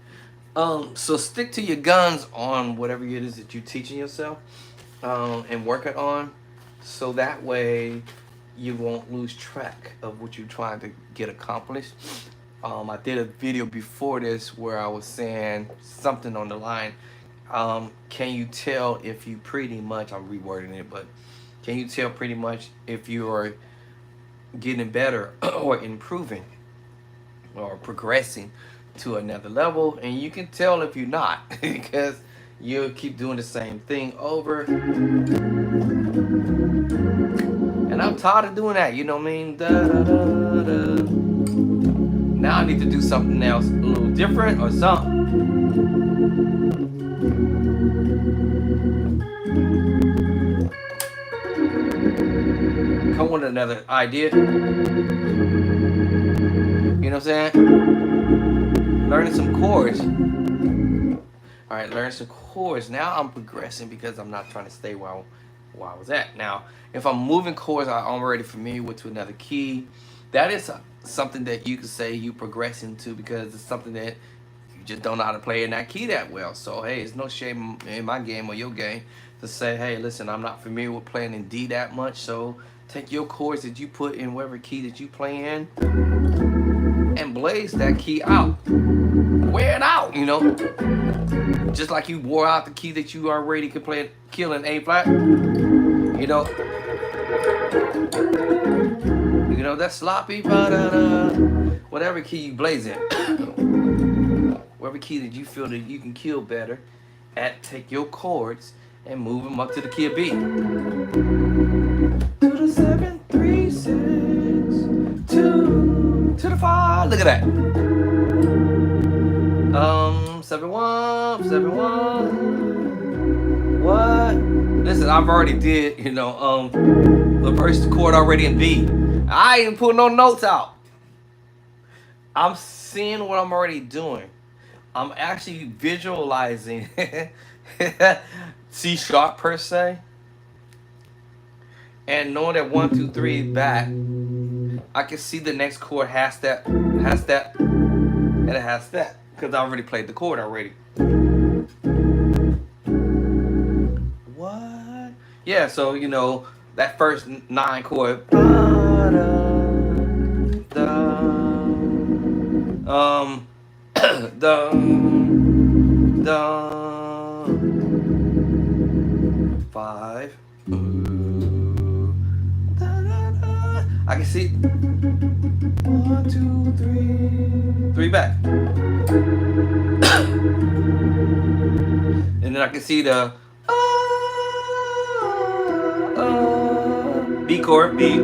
So stick to your guns on whatever it is that you're teaching yourself, and work it on, so that way you won't lose track of what you're trying to get accomplished. I did a video before this where I was saying something on the line. Can you tell if you pretty much, I'm rewording it, but can you tell pretty much if you're getting better or improving or progressing to another level? And you can tell if you're not because you'll keep doing the same thing over. And I'm tired of doing that, you know what I mean? Da, da, da, da. Now I need to do something else, a little different or something. Come with another idea. You know what I'm saying? Learning some chords. Alright, learn some chords. Now I'm progressing because I'm not trying to stay where I was at. Now, if I'm moving chords I'm already familiar with to another key, that is something that you could say you progress into because it's something that you just don't know how to play in that key that well. So, hey, it's no shame in my game or your game to say, hey, listen, I'm not familiar with playing in D that much, so take your chords that you put in whatever key that you play in and blaze that key out. Wear it out, Just like you wore out the key that you already could play kill in A flat. That sloppy, whatever key you blaze in. Whatever key that you feel that you can kill better at, take your chords and move them up to the key of B. To the 7, 3, 6, 2, to the 5. Look at that. 7, 1, 7, 1. What? Listen, I've already did, the first chord already in B. I ain't put no notes out. I'm seeing what I'm already doing. I'm actually visualizing C sharp per se. And knowing that 1, 2, 3 back, I can see the next chord has that, and it has that. Because I already played the chord already. What? Yeah, so that first 9 chord. Five. I can see 1, 2, 3 back. And then I can see the B chord, B,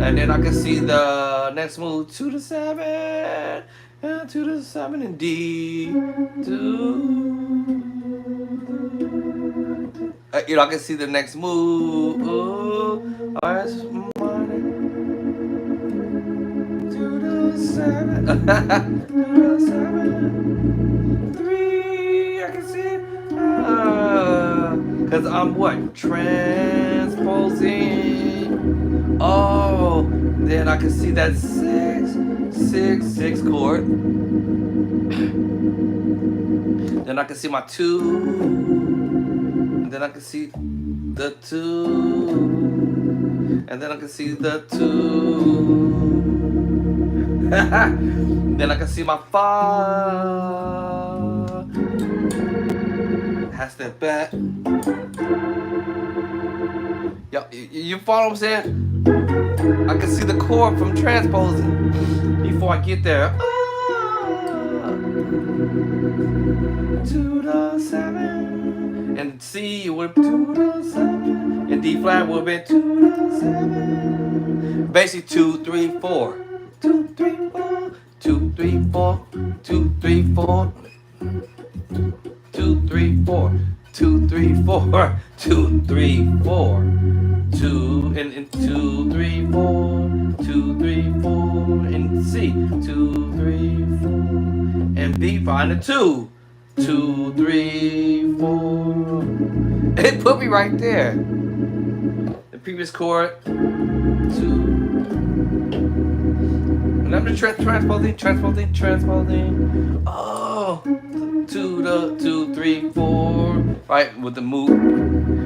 and then I can see the next move to the 7, and to the 7 and D, I can see the next move. RS minor to the the 7. 2 to the 7. 3. I can see it. Because I'm what? Transposing. Oh, then I can see that 6, 6, 6 chord. Then I can see my 2. And then I can see the 2. And then I can see the 2. Then I can see my 5. Has that back. Yo, you follow what I'm saying? I can see the chord from transposing before I get there. 2 to 7. And C would be 2 to 7. And D flat would be 2 to 7. Basically 2, 3, 4. 2, 3, 4. 2, 3, 4. 2, 3, 4. 2, 3, 4. 2, 3, 4. 2, 3, 4. 2 and 2, 3, 4. 2, 3, 4. And C 2, 3, 4. And B find a 2. 2, 3, 4. It put me right there. The previous chord. 2. And I'm just transposing. Oh, 2 to 2, 3, 4. Right with the move.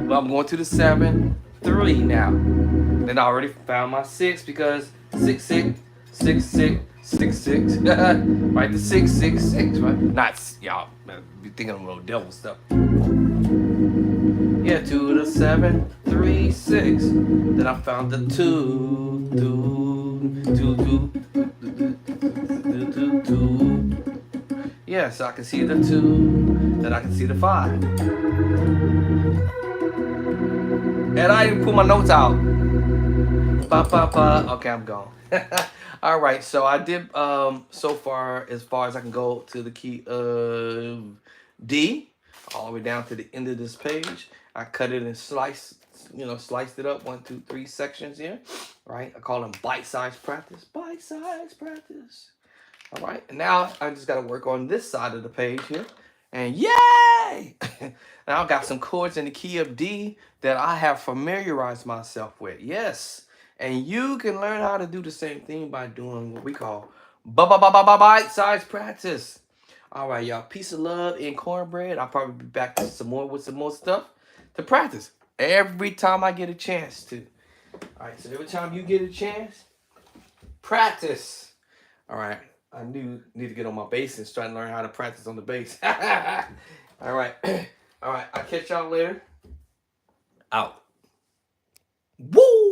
Well, I'm going to the 7, 3 now. Then I already found my 6 because 6, 6, 6, 6, 6, 6. Right, the 6, 6, 6. Right, not y'all be thinking of little devil stuff. Yeah, 2 to the 7, 3, 6. Then I found the 2, 2, 2. Yeah, so I can see the 2. Then I can see the 5. And I didn't pull my notes out. Okay, I'm gone. All right, so I did so far as I can go to the key of D, all the way down to the end of this page. I cut it and sliced it up 1, 2, 3 sections here. Right, I call them bite-sized practice. Bite-sized practice. All right, and now I just got to work on this side of the page here. And yay! Now I got some chords in the key of D that I have familiarized myself with. Yes, and you can learn how to do the same thing by doing what we call bite-sized practice. All right, y'all. Peace of love and cornbread. I'll probably be back with some more stuff to practice every time I get a chance to. All right, so every time you get a chance, practice. All right. I need to get on my bass and try to learn how to practice on the bass. All right. All right. I'll catch y'all later. Out. Woo!